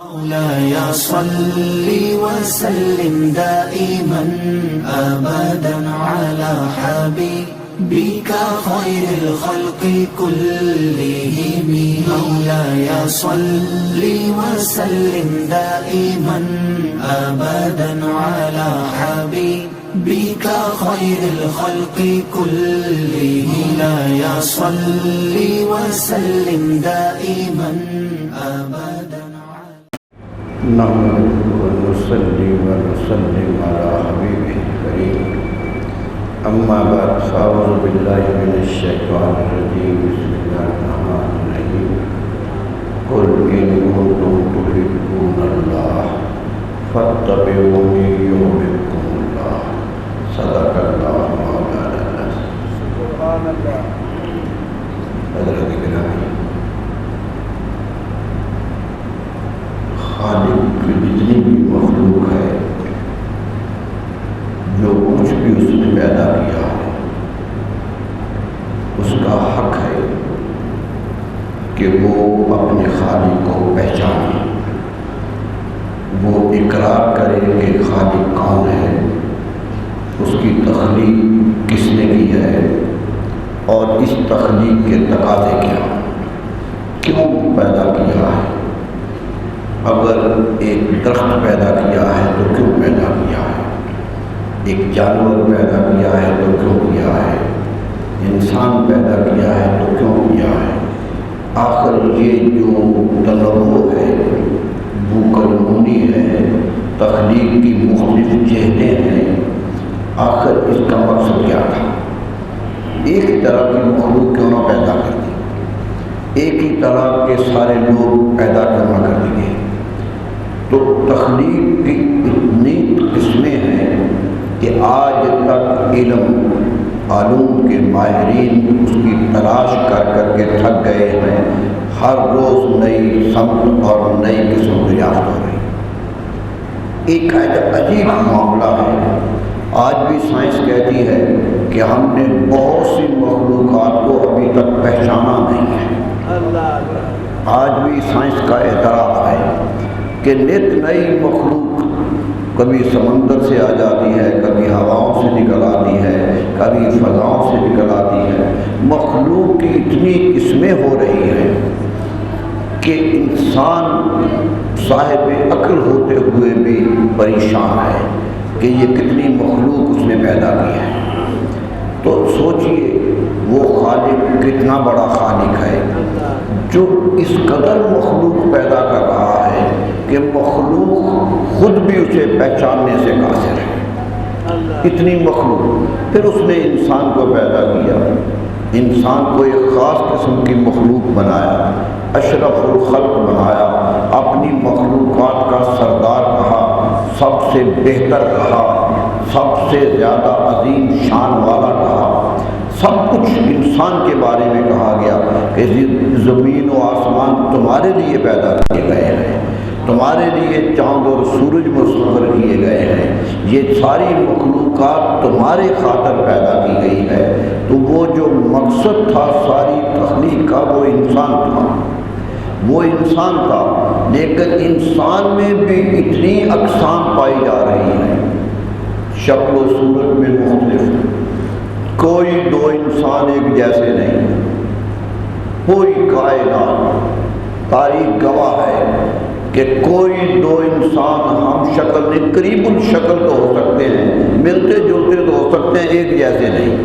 مولاي صل وسلم دائما أبدا على حبيبك خير الخلق كلهم. مولاي صل وسلم دائما أبدا على حبيبك خير الخلق كلهم. مولاي صل وسلم دائما أبدا. نحمده ونصلي ونسلم على حبيبه الكريم. أما بعد فأعوذ بالله من الشيطان الرجيم. بسم الله الرحمن الرحيم. قل إن كنتم تحبون الله فاتبعوني يحببكم الله. صدق الله مولانا العظيم. سبحان الله. حضرت گرامی، خالق کی جتنی بھی مخلوق ہے، جو کچھ بھی اس نے پیدا کیا ہے، اس کا حق ہے کہ وہ اپنے خالق کو پہچانے، وہ اقرار کرے کہ خالق کون ہے، اس کی تخلیق کس نے کی ہے اور اس تخلیق کے تقاضے کیا، کیوں پیدا کیا ہے۔ اگر ایک درخت پیدا کیا ہے تو کیوں پیدا کیا ہے، ایک جانور پیدا کیا ہے تو کیوں کیا ہے، انسان پیدا کیا ہے تو کیوں کیا ہے۔ آخر یہ جو تنوع ہے، بوکلمونی ہے، تخلیق کی مختلف جہتیں ہیں، آخر اس کا مقصد کیا تھا۔ ایک ہی طرح کی مخلوق کیوں نہ پیدا کر دی، ایک ہی طرح کے سارے لوگ پیدا کیوں نہ کر دیے۔ تو تخلیق کی اتنی قسمیں ہیں کہ آج تک علم علوم کے ماہرین اس کی تلاش کر کر کے تھک گئے ہیں۔ ہر روز نئی سمت اور نئی قسم دریافت ہو رہی۔ ایک عجیب معاملہ ہے، آج بھی سائنس کہتی ہے کہ ہم نے بہت سی مخلوقات کو ابھی تک پہچانا نہیں ہے۔ آج بھی سائنس کا اعتراف ہے کہ نت نئی مخلوق کبھی سمندر سے آ جاتی ہے، کبھی ہواؤں سے نکل آتی ہے، کبھی فضاؤں سے نکل آتی ہے۔ مخلوق کی اتنی قسمیں ہو رہی ہیں کہ انسان صاحب عقل ہوتے ہوئے بھی پریشان ہے کہ یہ کتنی مخلوق اس نے پیدا کی ہے۔ تو سوچئے وہ خالق کتنا بڑا خالق ہے جو اس قدر مخلوق پیدا کر رہا ہے کہ مخلوق خود بھی اسے پہچاننے سے قاصر ہے۔ اتنی مخلوق، پھر اس نے انسان کو پیدا کیا، انسان کو ایک خاص قسم کی مخلوق بنایا، اشرف الخلق بنایا، اپنی مخلوقات کا سردار کہا، سب سے بہتر کہا، سب سے زیادہ عظیم شان والا کہا۔ سب کچھ انسان کے بارے میں کہا گیا کہ زمین و آسمان تمہارے لیے پیدا کیے گئے ہیں، تمہارے لیے چاند اور سورج مسخر کیے گئے ہیں، یہ ساری مخلوقات تمہارے خاطر پیدا کی گئی ہے۔ تو وہ جو مقصد تھا ساری تخلیق کا وہ انسان تھا، لیکن انسان میں بھی اتنی اقسام پائی جا رہی ہیں، شکل و صورت میں مختلف، کوئی دو انسان ایک جیسے نہیں، کوئی کائنات تاریخ گواہ ہے کہ کوئی دو انسان ہم شکل نہیں، قریب الشکل تو ہو سکتے ہیں، ملتے جلتے تو ہو سکتے ہیں، ایک جیسے نہیں۔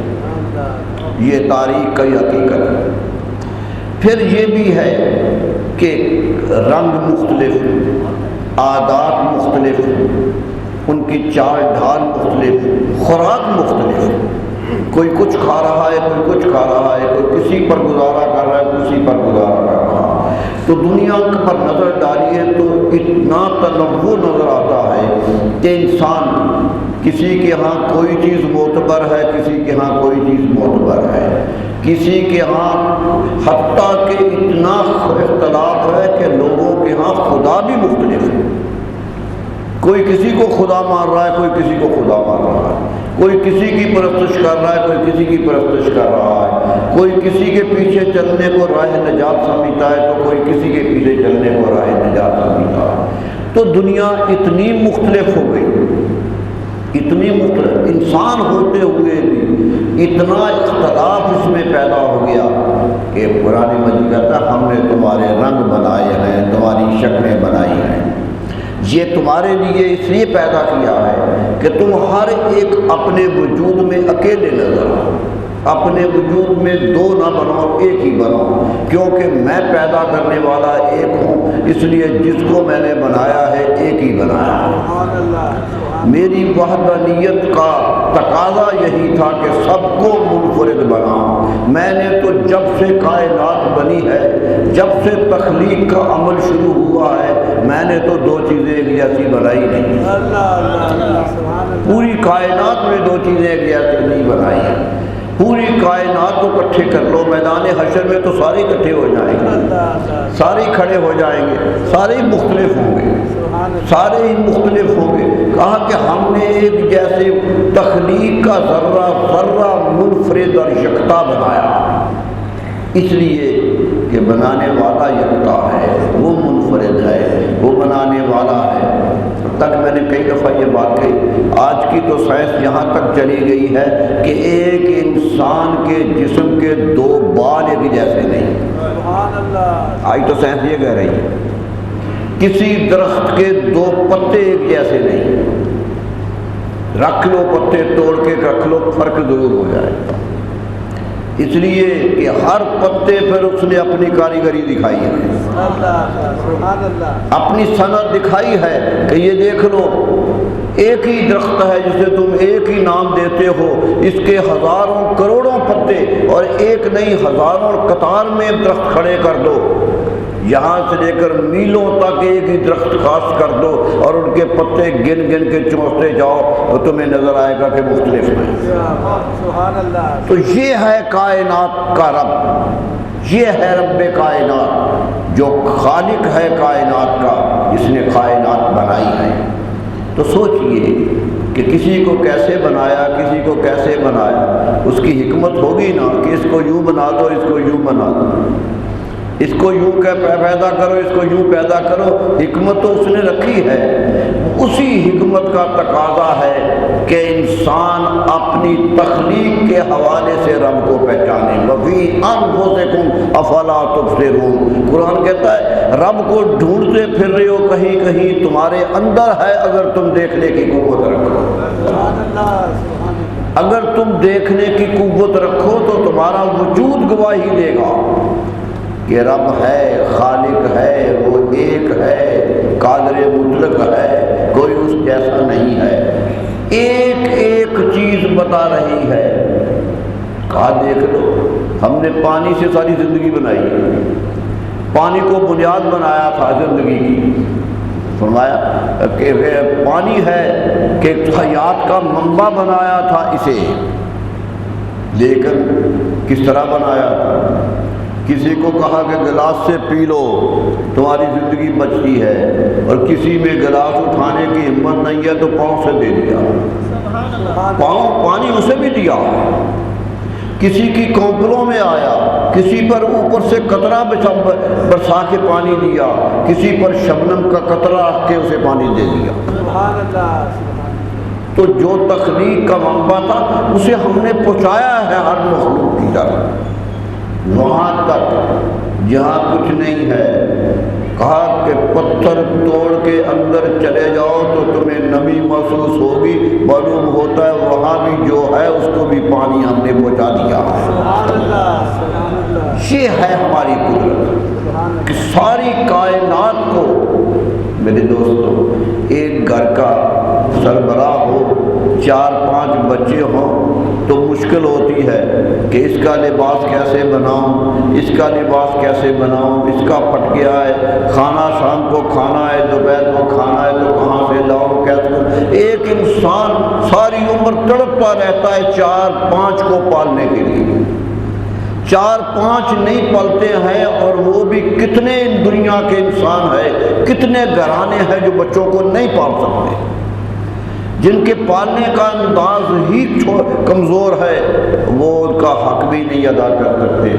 یہ تاریخ کی حقیقت ہے۔ پھر یہ بھی ہے کہ رنگ مختلف، عادات مختلف، ان کی چال ڈھال مختلف، خوراک مختلف، کوئی کچھ کھا رہا ہے، کوئی کچھ کھا رہا ہے، کوئی کسی پر گزارا کر رہا ہے، کسی پر گزارا کر رہا ہے۔ تو دنیا پر نظر ڈالیے تو اتنا تنوع نظر آتا ہے کہ انسان کسی کے ہاں کوئی چیز معتبر ہے، کسی کے ہاں کوئی چیز معتبر ہے، کسی کے ہاں حتیٰ کہ اتنا اختلاف ہے کہ لوگوں کے ہاں خدا بھی مختلف ہے۔ کوئی کسی کو خدا مان رہا ہے، کوئی کسی کو خدا مان رہا ہے، کوئی کسی کی پرستش کر رہا ہے، کوئی کسی کی پرستش کر رہا ہے، کوئی کسی کے پیچھے چلنے کو راہ نجات سمجھتا ہے تو کوئی کسی کے پیچھے چلنے کو راہ نجات سمجھتا ہے۔ تو دنیا اتنی مختلف ہو گئی، اتنی مختلف، انسان ہوتے ہوئے بھی اتنا اختلاف اس میں پیدا ہو گیا کہ قرآن مجید کہتا ہے ہم نے تمہارے رنگ بنائے ہیں، تمہاری شکلیں بنائی ہیں، یہ تمہارے لیے اس لیے پیدا کیا ہے کہ تم ہر ایک اپنے وجود میں اکیلے نظر آؤ، اپنے وجود میں دو نہ بنو، ایک ہی بنو، کیونکہ میں پیدا کرنے والا ایک ہوں، اس لیے جس کو میں نے بنایا ہے ایک ہی بنایا ہے۔ میری وحدانیت کا تقاضا یہی تھا کہ سب کو منفرد بناؤں۔ میں نے تو جب سے کائنات بنی ہے، جب سے تخلیق کا عمل شروع ہوا ہے، میں نے تو دو چیزیں ایک جیسی بنائی نہیں، پوری کائنات میں دو چیزیں ایک جیسی نہیں بنائی ہیں۔ پوری کائنات کو اکٹھے کر لو، میدان حشر میں تو سارے اکٹھے ہو جائیں گے، سارے کھڑے ہو جائیں گے، سارے ہی مختلف ہوں گے، سارے ہی مختلف ہوں گے۔ کہا کہ ہم نے ایک جیسے تخلیق کا ذرہ ذرہ منفرد اور یکتا بنایا، اس لیے کہ بنانے والا یکتا ہے، وہ منفرد ہے، وہ بنانے والا ہے۔ تک میں نے کئی دفعہ یہ بات کہی، آج کی تو سائنس یہاں تک چلی گئی ہے کہ ایک انسان کے جسم کے دو بال ایک جیسے نہیں، آج تو سائنس یہ کہہ رہی ہے، کسی درخت کے دو پتے ایک جیسے نہیں، رکھ لو پتے توڑ کے رکھ لو، فرق ضرور ہو جائے، اس لیے کہ ہر پتے پر اس نے اپنی کاریگری دکھائی ہے، اپنی صنعت دکھائی ہے کہ یہ دیکھ لو ایک ہی درخت ہے جسے تم ایک ہی نام دیتے ہو، اس کے ہزاروں کروڑوں پتے، اور ایک نہیں ہزاروں قطار میں درخت کھڑے کر دو، یہاں سے لے کر میلوں تک ایک ہی درخت خاص کر دو اور ان کے پتے گن گن کے چوستے جاؤ تو تمہیں نظر آئے گا کہ مختلف ہیں۔ تو یہ ہے کائنات کا رب، یہ ہے رب کائنات، جو خالق ہے کائنات کا، جس نے کائنات بنائی ہے۔ تو سوچئے کہ کسی کو کیسے بنایا، کسی کو کیسے بنایا، اس کی حکمت ہوگی نا کہ اس کو یوں بنا دو، اس کو یوں بنا دو، اس کو یوں پیدا کرو، اس کو یوں پیدا کرو، حکمت تو اس نے رکھی ہے۔ اسی حکمت کا تقاضا ہے کہ انسان اپنی تخلیق کے حوالے سے رب کو پہچانے۔ وَفِي أَنفُسِكُمْ أَفَلَا تُبْصِرُونَ، قرآن کہتا ہے رب کو ڈھونڈتے پھر رہے ہو، کہیں کہیں تمہارے اندر ہے، اگر تم دیکھنے کی قوت رکھو، اگر تم دیکھنے کی قوت رکھو تو تمہارا وجود گواہی دے گا کہ رب ہے، خالق ہے، وہ ایک ہے، قادر مطلق ہے، کوئی اس جیسا نہیں ہے، ایک ایک چیز بتا رہی ہے۔ کہا دیکھ لو، ہم نے پانی سے ساری زندگی بنائی ہے، پانی کو بنیاد بنایا تھا زندگی کی، فرمایا کہ پانی ہے کہ حیات کا منبع بنایا تھا اسے، لیکن کس طرح بنایا تھا؟ کسی کو کہا کہ گلاس سے پی لو تمہاری زندگی بچتی ہے، اور کسی میں گلاس اٹھانے کی ہمت نہیں ہے تو پاؤں سے دے دیا، پاؤں پانی اسے بھی دیا، کسی کی کونپلوں میں آیا، کسی پر اوپر سے قطرہ برسا کے پانی دیا، کسی پر شبنم کا قطرہ رکھ کے اسے پانی دے دیا۔ تو جو تخلیق کا منبع تھا اسے ہم نے پہنچایا ہے ہر مخلوق کی طرف، وہاں تک جہاں کچھ نہیں ہے۔ کہا کہ پتھر توڑ کے اندر چلے جاؤ تو تمہیں نمی محسوس ہوگی، معلوم ہوتا ہے وہاں بھی جو ہے اس کو بھی پانی ہم نے پہنچا دیا۔ یہ ہے ہماری قدرت کہ ساری کائنات کو، میرے دوستو، ایک گھر کا سربراہ ہو، 4-5 بچے ہوں تو مشکل ہوتی ہے کہ اس کا لباس کیسے بناؤں، اس کا لباس کیسے بناؤں، اس کا پھٹ گیا ہے، کھانا شام کو کھانا ہے، دوپہر کو کھانا ہے تو کہاں سے لاؤں، کیسے؟ ایک انسان ساری عمر تڑپتا رہتا ہے 4-5 کو پالنے کے لیے، 4-5 نہیں پلتے ہیں، اور وہ بھی کتنے دنیا کے انسان ہیں، کتنے گھرانے ہیں جو بچوں کو نہیں پال سکتے، جن کے پالنے کا انداز ہی کمزور ہے، وہ ان کا حق بھی نہیں ادا کر سکتے۔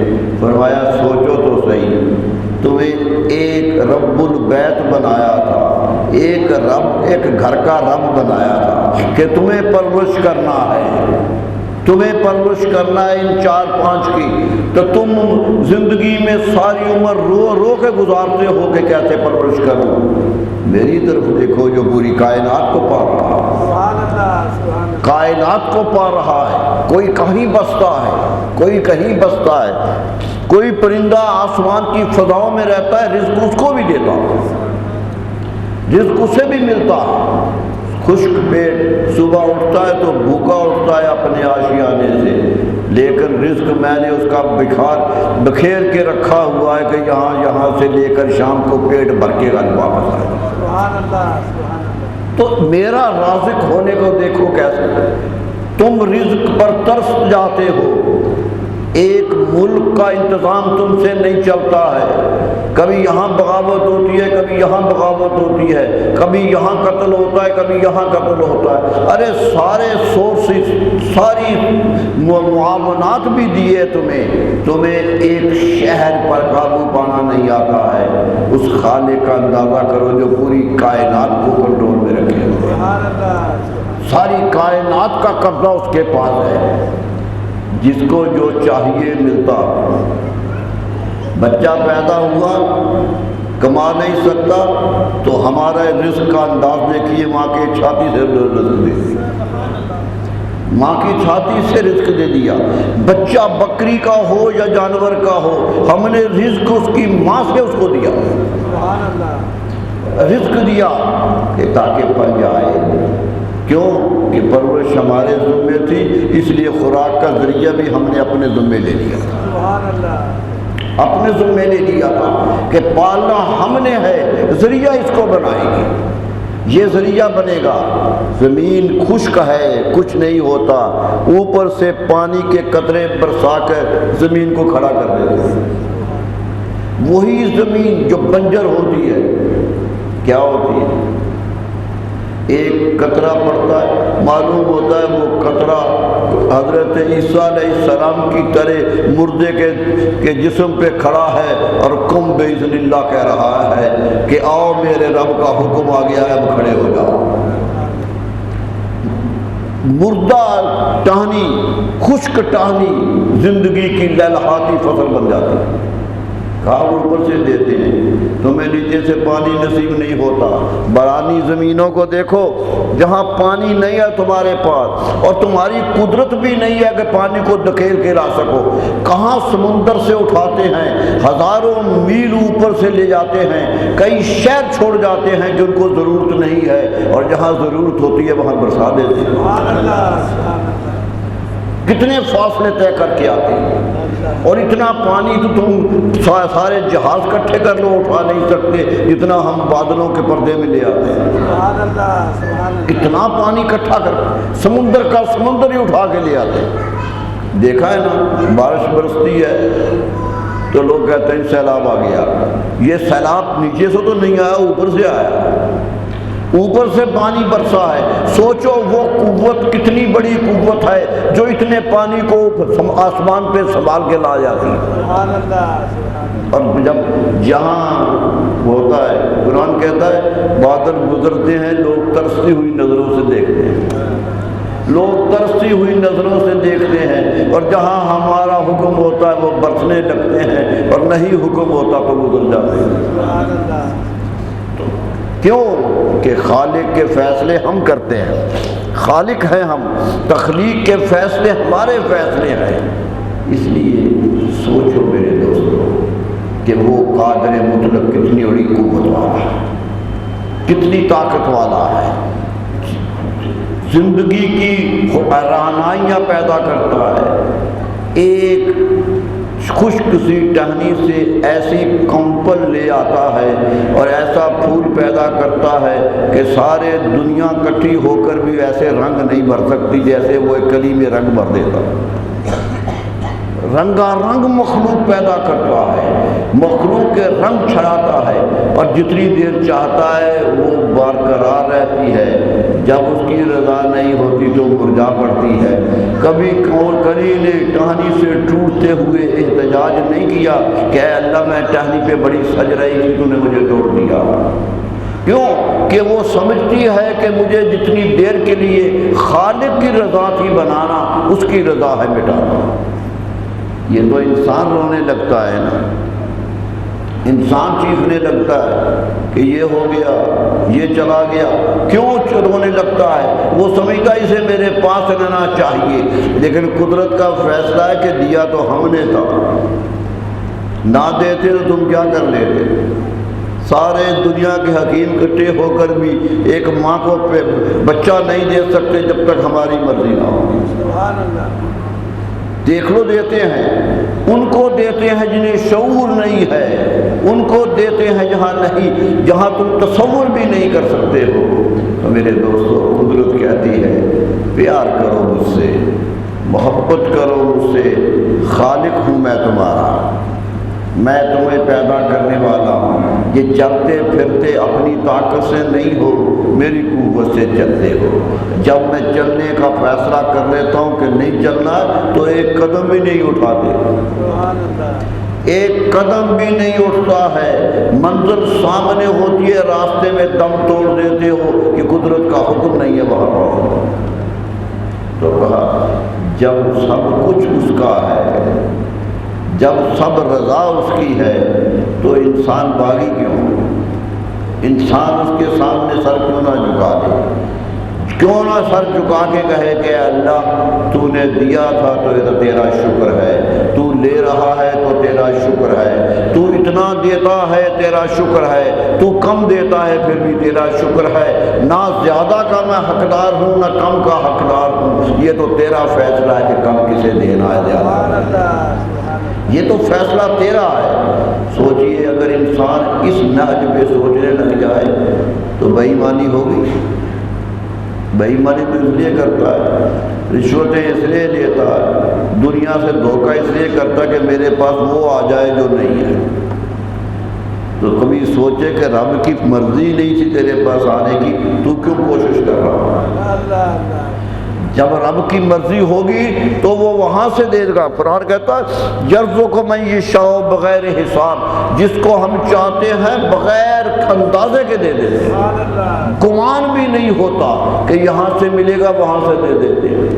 فرمایا سوچو تو صحیح، تمہیں ایک رب البیت بنایا تھا، ایک گھر کا رب بنایا تھا کہ تمہیں پرورش کرنا ہے، تمہیں پرورش کرنا ہے ان 4-5 کی، تو تم زندگی میں ساری عمر رو رو کے گزارتے ہو کہ کیسے پرورش کروں۔ میری طرف دیکھو جو پوری کائنات کو پا رہا ہے، کائنات کو پا رہا ہے، کوئی کہیں بستا ہے، کوئی کہیں بستا ہے، کوئی پرندہ آسمان کی فضاؤں میں رہتا ہے، رزق اس کو بھی دیتا، رزق اسے بھی ملتا۔ خشک پیٹ صبح اٹھتا ہے تو بھوکا اٹھتا ہے اپنے آشیانے سے، لیکن رزق میں نے اس کا بکھیر کے رکھا ہوا ہے کہ یہاں سے لے کر شام کو پیٹ بھر کے گھر واپس آئے۔ تو میرا رازق ہونے کو دیکھو کیسے، تم رزق پر ترس جاتے ہو، ایک ملک کا انتظام تم سے نہیں چلتا ہے، کبھی یہاں بغاوت ہوتی ہے، کبھی یہاں بغاوت ہوتی ہے، کبھی یہاں قتل ہوتا ہے، کبھی یہاں قتل ہوتا ہے۔ ارے سارے سورسز، ساری معاونات بھی دیے تمہیں ایک شہر پر قابو پانا نہیں آتا ہے۔ اس خالق کا اندازہ کرو جو پوری کائنات کو کنٹرول میں رکھے، ساری کائنات کا قبضہ اس کے پاس ہے، جس کو جو چاہیے ملتا۔ بچہ پیدا ہوا کما نہیں سکتا تو ہمارا رزق کا انداز دیکھیے، ماں کے چھاتی سے رزق دے دیا، ماں کی چھاتی سے رزق دے دیا۔ بچہ بکری کا ہو یا جانور کا ہو، ہم نے رزق اس کی ماں سے اس کو دیا، رزق دیا کہ تاکہ پل جائے۔ کیوں کہ پرورش ہمارے ذمے تھی، اس لیے خوراک کا ذریعہ بھی ہم نے اپنے ذمے لے لیا تھا، اپنے ذمے لے لیا تھا کہ پالنا ہم نے ہے، ذریعہ اس کو بنائے گی، یہ ذریعہ بنے گا۔ زمین خشک ہے، کچھ نہیں ہوتا، اوپر سے پانی کے قطرے برسا کر زمین کو کھڑا کر دیتے ہیں۔ وہی زمین جو بنجر ہوتی ہے کیا ہوتی ہے؟ ایک قطرہ پڑتا ہے، معلوم ہوتا ہے وہ قطرہ حضرت عیسیٰ علیہ السلام کی طرح مردے کے جسم پہ کھڑا ہے اور کم باذن اللہ کہہ رہا ہے کہ آؤ میرے رب کا حکم آ گیا ہے، اب کھڑے ہو جاؤ۔ مردہ ٹہنی، خشک ٹہنی زندگی کی لہلہاتی فصل بن جاتی ہے۔ کہاں اوپر سے دیتے ہیں، تمہیں نیچے سے پانی نصیب نہیں ہوتا۔ برانی زمینوں کو دیکھو جہاں پانی نہیں ہے تمہارے پاس، اور تمہاری قدرت بھی نہیں ہے کہ پانی کو دھکیل کے لا سکو، کہاں سمندر سے اٹھاتے ہیں، ہزاروں میل اوپر سے لے جاتے ہیں، کئی شہر چھوڑ جاتے ہیں جن کو ضرورت نہیں ہے، اور جہاں ضرورت ہوتی ہے وہاں برسا دیتے ہیں۔ کتنے فاصلے طے کر کے آتے ہیں، اور اتنا پانی تو تم سارے جہاز کٹھے کر لو اٹھا نہیں سکتے جتنا ہم بادلوں کے پردے میں لے آتے ہیں۔ اتنا پانی اکٹھا کر سمندر کا سمندر ہی اٹھا کے لے آتے ہیں۔ دیکھا ہے نا، بارش برستی ہے تو لوگ کہتے ہیں سیلاب آ گیا۔ یہ سیلاب نیچے سے تو نہیں آیا، اوپر سے آیا، اوپر سے پانی برسا ہے۔ سوچو وہ قوت کتنی بڑی قوت ہے جو اتنے پانی کو آسمان پہ سنبھال کے لا جاتی ہے۔ اور جب جہاں ہوتا ہے، قرآن کہتا ہے بادل گزرتے ہیں، لوگ ترستی ہوئی نظروں سے دیکھتے ہیں، لوگ ترستی ہوئی نظروں سے دیکھتے ہیں، اور جہاں ہمارا حکم ہوتا ہے وہ برسنے لگتے ہیں، اور نہیں حکم ہوتا تو گزر جاتے ہیں۔ کیوں کہ خالق کے فیصلے ہم کرتے ہیں، خالق ہیں ہم، تخلیق کے فیصلے ہمارے فیصلے ہیں۔ اس لیے سوچو میرے دوستو کہ وہ قادر مطلق کتنی بڑی قوت والا ہے، کتنی طاقت والا ہے، زندگی کی رعنائیاں پیدا کرتا ہے۔ ایک خشک سی ٹہنی سے ایسی کمپل لے آتا ہے اور ایسا پھول پیدا کرتا ہے کہ سارے دنیا کٹھی ہو کر بھی ایسے رنگ نہیں بھر سکتی جیسے وہ ایک کلی میں رنگ بھر دیتا۔ رنگا رنگ مخلوق پیدا کرتا ہے، مخلوق کے رنگ چھڑاتا ہے، اور جتنی دیر چاہتا ہے وہ برقرار رہتی ہے، جب اس کی رضا نہیں ہوتی تو مرجھا پڑتی ہے۔ کبھی کلی نے ٹہنی سے ٹوٹتے ہوئے احتجاج نہیں کیا کہ اے اللہ میں ٹہنی پہ بڑی سج رہی تھی، تو نے مجھے توڑ دیا۔ کیوں کہ وہ سمجھتی ہے کہ مجھے جتنی دیر کے لیے خالق کی رضا تھی بنانا، اس کی رضا ہے مٹانا۔ یہ تو انسان رونے لگتا ہے نا، انسان چیخنے لگتا ہے کہ یہ ہو گیا، یہ چلا گیا، کیوں رونے لگتا ہے؟ وہ سمجھتا اسے میرے پاس رہنا چاہیے، لیکن قدرت کا فیصلہ ہے کہ دیا تو ہم نے تھا، نہ دیتے تو تم کیا کر لیتے؟ سارے دنیا کے حکیم اکٹھے ہو کر بھی ایک ماں کو بچہ نہیں دے سکتے جب تک ہماری مرضی نہ ہو۔ سبحان اللہ۔ دیکھ لو، دیتے ہیں ان کو، دیتے ہیں جنہیں شعور نہیں ہے، ان کو دیتے ہیں جہاں تم تصور بھی نہیں کر سکتے ہو۔ تو میرے دوستو، قدرت کہتی ہے پیار کرو مجھ سے، محبت کرو مجھ سے، خالق ہوں میں تمہارا، میں تمہیں پیدا کرنے والا ہوں، یہ چلتے پھرتے اپنی طاقت سے نہیں ہو، میری قوت سے چلتے ہو۔ جب میں چلنے کا فیصلہ کر لیتا ہوں کہ نہیں چلنا تو ایک قدم بھی نہیں اٹھاتے، ایک قدم بھی نہیں اٹھتا ہے، منزل سامنے ہوتی ہے، راستے میں دم توڑ دیتے ہو کہ قدرت کا حکم نہیں ہے وہاں پر۔ تو کہا جب سب کچھ اس کا ہے، جب سب رضا اس کی ہے، تو انسان باغی کیوں؟ انسان اس کے سامنے سر کیوں نہ جھکا دے؟ کیوں نہ سر جھکا کے کہے کہ اللہ تو نے دیا تھا تو تیرا شکر ہے، تو لے رہا ہے تو تیرا شکر ہے، تو اتنا دیتا ہے تیرا شکر ہے، تو کم دیتا ہے پھر بھی تیرا شکر ہے، نہ زیادہ کا میں حقدار ہوں نہ کم کا حقدار ہوں، یہ تو تیرا فیصلہ ہے کہ کم کسے دینا ہے زیادہ، یہ تو فیصلہ تیرا ہے۔ سوچئے اگر انسان اس نہج پہ سوچنے لگ جائے تو بے ایمانی ہوگی۔ بے ایمانی تو اس لیے کرتا ہے، رشوتیں اس لیے لیتا ہے، دنیا سے دھوکہ اس لیے کرتا ہے کہ میرے پاس وہ آ جائے جو نہیں ہے۔ تو کبھی سوچے کہ رب کی مرضی نہیں تھی تیرے پاس آنے کی، تو کیوں کوشش کر رہا ہے؟ جب رب کی مرضی ہوگی تو وہ وہاں سے دے گا۔ قرآن کہتا ہے یرزق من یشاء بغیر حساب، جس کو ہم چاہتے ہیں بغیر اندازے کے دے دیتے ہیں، گمان بھی نہیں ہوتا کہ یہاں سے ملے گا وہاں سے دے دیتے ہیں۔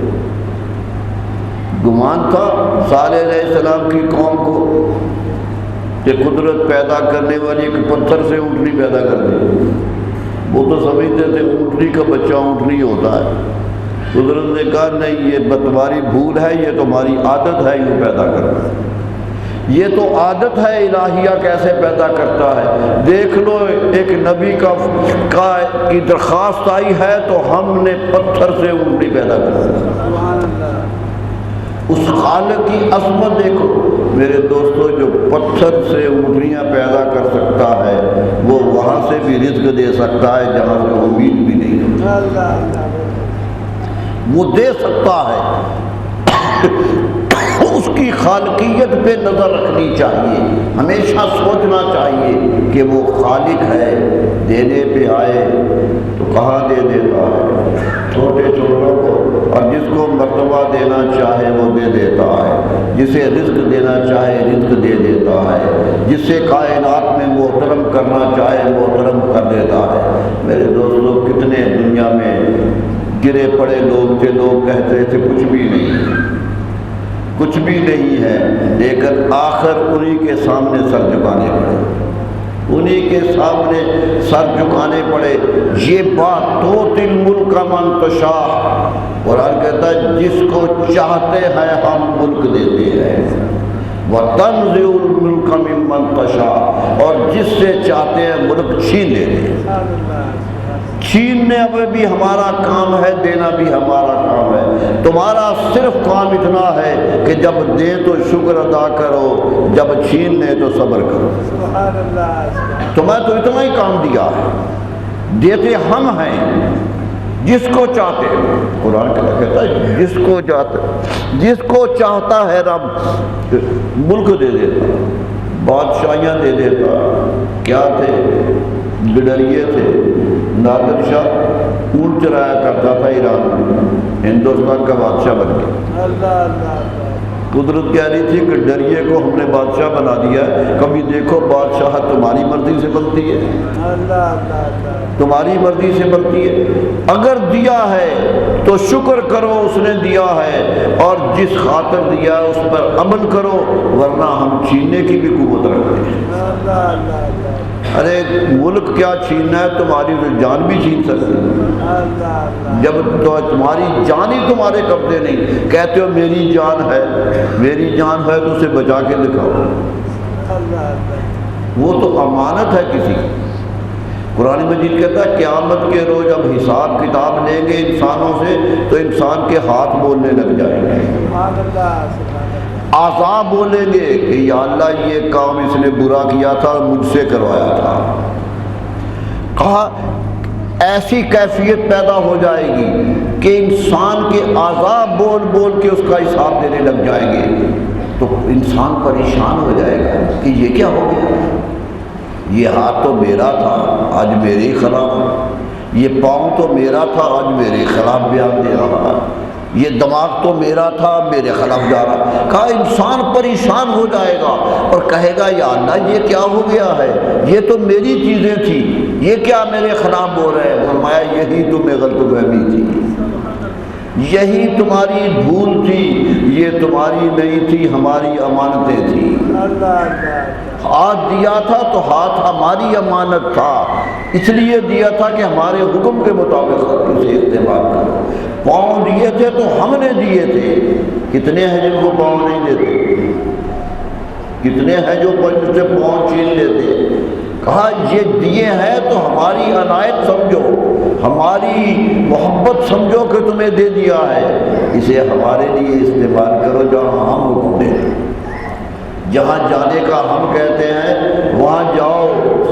گمان تھا صالح علیہ السلام کی قوم کو کہ قدرت پیدا کرنے والی ایک پتھر سے اونٹنی پیدا کر دی، وہ تو سمجھتے تھے اونٹنی کا بچہ اونٹنی ہوتا ہے۔ قدرت نے کہا نہیں، یہ تمہاری بھول ہے، یہ تمہاری عادت ہے یوں پیدا کرنا، یہ تو عادت ہے الہیہ کیسے پیدا کرتا ہے۔ دیکھ لو ایک نبی کی درخواست آئی ہے تو ہم نے پتھر سے اونٹنی پیدا کر دی۔ اس خالق کی عظمت دیکھو میرے دوستو، جو پتھر سے اونٹنیاں پیدا کر سکتا ہے وہ وہاں سے بھی رزق دے سکتا ہے جہاں سے امید بھی نہیں ہوتی، وہ دے سکتا ہے۔ اس کی خالقیت پہ نظر رکھنی چاہیے، ہمیشہ سوچنا چاہیے کہ وہ خالق ہے، دینے پہ آئے تو کہاں دے دیتا ہے چھوٹے چھوٹوں کو، اور جس کو مرتبہ دینا چاہے وہ دے دیتا ہے، جسے رزق دینا چاہے رزق دے دیتا ہے، جسے کائنات میں محترم کرنا چاہے محترم کر دیتا ہے۔ میرے دوستو، کتنے دنیا میں گرے پڑے لوگ تھے، لوگ کہتے تھے کچھ بھی نہیں، کچھ بھی نہیں ہے، لیکن آخر انہی کے سامنے سر جھکانے پڑے، انہی کے سامنے سر جھکانے پڑے۔ یہ بات تو تل ملک من تشاء، قرآن کہتا ہے جس کو چاہتے ہیں ہم ملک دیتے ہیں، وَتَنزِعُ الْمُلْكَ مِمَّن تَشَاءُ، اور جس سے چاہتے ہیں ملک چھین لیتے ہیں۔ چھیننے اب بھی ہمارا کام ہے، دینا بھی ہمارا کام ہے۔ تمہارا صرف کام اتنا ہے کہ جب دیں تو شکر ادا کرو، جب چھین لیں تو صبر کرو۔ تمہیں تو اتنا ہی کام دیا ہے، دیتے ہم ہیں جس کو چاہتے ہیں۔ قرآن کہتا ہے جس کو چاہتے، جس کو چاہتا ہے رب ملک دے دیتا، بادشاہیاں دے دیتا۔ کیا تھے؟ بڈریے تھے۔ نادر شاہ اونٹ چرایا کرتا تھا ایران میں، ہندوستان کا بادشاہ بن گیا۔ قدرت کہہ رہی تھی کہ ڈریے کو ہم نے بادشاہ بنا دیا ہے، کبھی دیکھو بادشاہت تمہاری مرضی سے بنتی ہے، تمہاری مرضی سے بنتی ہے، اگر دیا ہے تو شکر کرو اس نے دیا ہے، اور جس خاطر دیا ہے اس پر عمل کرو، ورنہ ہم چھیننے کی بھی قوت رکھتے ہیں۔ ارے ملک کیا چھیننا ہے، تمہاری جان بھی چھین سکتے ہیں، جب تو تمہاری جان ہی تمہارے قبضے نہیں، کہتے ہو میری جان ہے، میری جان ہے تو اسے بچا کے دکھاؤ، وہ تو امانت ہے کسی کی۔ قرآن مجید کہتا ہے قیامت کے روز اب حساب کتاب لیں گے انسانوں سے تو انسان کے ہاتھ بولنے لگ جائیں گے، اعضاء بولیں گے کہ یا اللہ یہ کام اس نے برا کیا تھا اور مجھ سے کروایا تھا۔ کہا ایسی کیفیت پیدا ہو جائے گی کہ انسان کے اعضاء بول بول کے اس کا حساب دینے لگ جائیں گے، تو انسان پریشان ہو جائے گا کہ یہ کیا ہو گیا، یہ ہاتھ تو میرا تھا آج میرے خلاف، یہ پاؤں تو میرا تھا آج میرے خلاف بیان دے رہا ہے، یہ دماغ تو میرا تھا میرے خلاف جا رہا۔ کہا انسان پریشان ہو جائے گا اور کہے گا یا اللہ یہ کیا ہو گیا ہے، یہ تو میری چیزیں تھی، یہ کیا میرے خلاف بول رہے ہیں۔ فرمایا یہی تمہیں غلط فہمی تھی، یہی تمہاری بھول تھی، یہ تمہاری نہیں تھی، ہماری امانتیں تھیں۔ ہاتھ دیا تھا تو ہاتھ ہماری امانت تھا، اس لیے دیا تھا کہ ہمارے حکم کے مطابق اسے استعمال کرو۔ پاؤں دیے تھے تو ہم نے دیے تھے، کتنے ہیں جن کو پاؤں نہیں دیتے، کتنے ہیں جو پنج سے پاؤں چھین لیتے۔ کہا یہ دیے ہیں تو ہماری عنایت سمجھو، ہماری محبت سمجھو کہ تمہیں دے دیا ہے، اسے ہمارے لیے استعمال کرو جہاں ہم حکم دیں، جہاں جانے کا ہم کہتے ہیں وہاں جاؤ،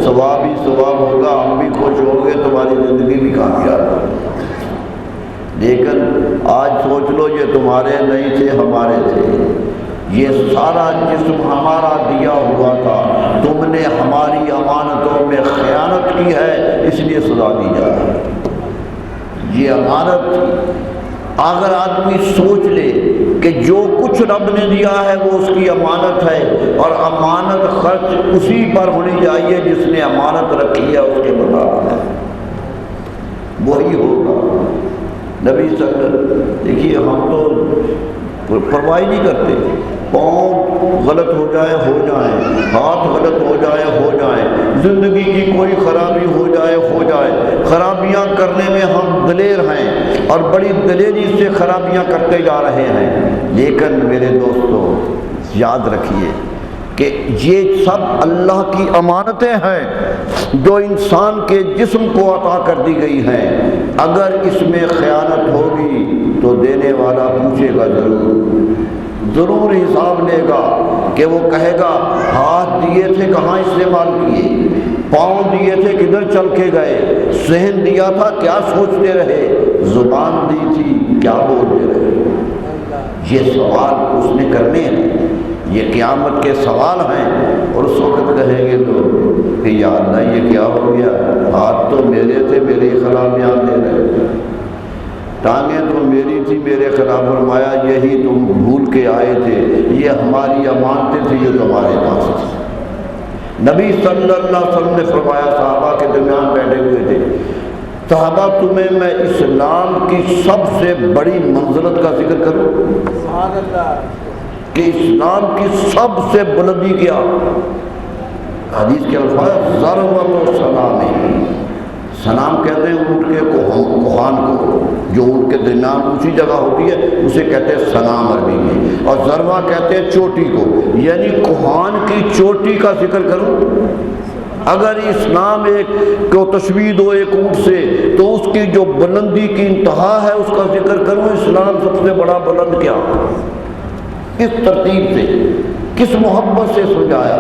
ثواب ہی ثواب ہوگا، ہم بھی خوش ہوں گے، تمہاری زندگی بھی کامیاب ہوگی۔ لیکن آج سوچ لو یہ تمہارے نہیں تھے، ہمارے تھے، یہ سارا جسم ہمارا دیا ہوا تھا، تم نے ہماری امانتوں میں خیانت کی ہے، اس لیے سزا دی جا رہی ہے۔ یہ امانت اگر آدمی سوچ لے کہ جو کچھ رب نے دیا ہے وہ اس کی امانت ہے، اور امانت خرچ اسی پر ہونی چاہیے جس نے امانت رکھی ہے، اس کے مطابق وہی ہوگا۔ نبی صلی اللہ علیہ وسلم دیکھیے ہم تو پرواہ نہیں کرتے، پاؤں غلط ہو جائے ہو جائیں، ہاتھ غلط ہو جائے ہو جائیں، زندگی کی کوئی خرابی ہو جائے، خرابیاں کرنے میں ہم دلیر ہیں اور بڑی دلیری سے خرابیاں کرتے جا رہے ہیں۔ لیکن میرے دوستو یاد رکھیے کہ یہ سب اللہ کی امانتیں ہیں جو انسان کے جسم کو عطا کر دی گئی ہیں، اگر اس میں خیانت ہوگی تو دینے والا پوچھے گا، ضرور حساب لے گا کہ وہ کہے گا ہاتھ دیے تھے کہاں استعمال کیے، پاؤں دیے تھے کدھر چل کے گئے، ذہن دیا تھا کیا سوچتے رہے، زبان دی تھی کیا بولتے رہے۔ یہ سوال اس نے کرنے ہیں، یہ قیامت کے سوال ہیں، اور اس وقت کہیں گے تو کہ یا اللہ یہ کیا ہو گیا، ہاتھ تو میرے تھے میرے خلاف بیان دے رہے، ٹانگیں تو میری تھی میرے خلاف، فرمایا یہی تم بھول کے آئے تھے، یہ ہماری امانتیں تھیں جو تمہارے پاس تھی۔ نبی صلی اللہ علیہ وسلم نے فرمایا، صحابہ کے درمیان بیٹھے ہوئے تھے، صحابہ تمہیں میں اسلام کی سب سے بڑی منزلت کا ذکر کروں کہ اسلام کی سب سے بلندی کیا؟ حدیث کے الفاظ ذروۃ السلام، سلام کہتے ہیں اونٹ کے کوہان کو، جو اونٹ کے درمیان اونچی جگہ ہوتی ہے اسے کہتے ہیں سلام عربی میں، اور ذروہ کہتے ہیں چوٹی کو، یعنی کوہان کی چوٹی کا ذکر کروں۔ اگر اسلام ایک کو تشبیہ دو ایک اونٹ سے، تو اس کی جو بلندی کی انتہا ہے اس کا ذکر کروں، اسلام سب سے بڑا بلند کیا، کس ترتیب سے، کس محبت سے سجایا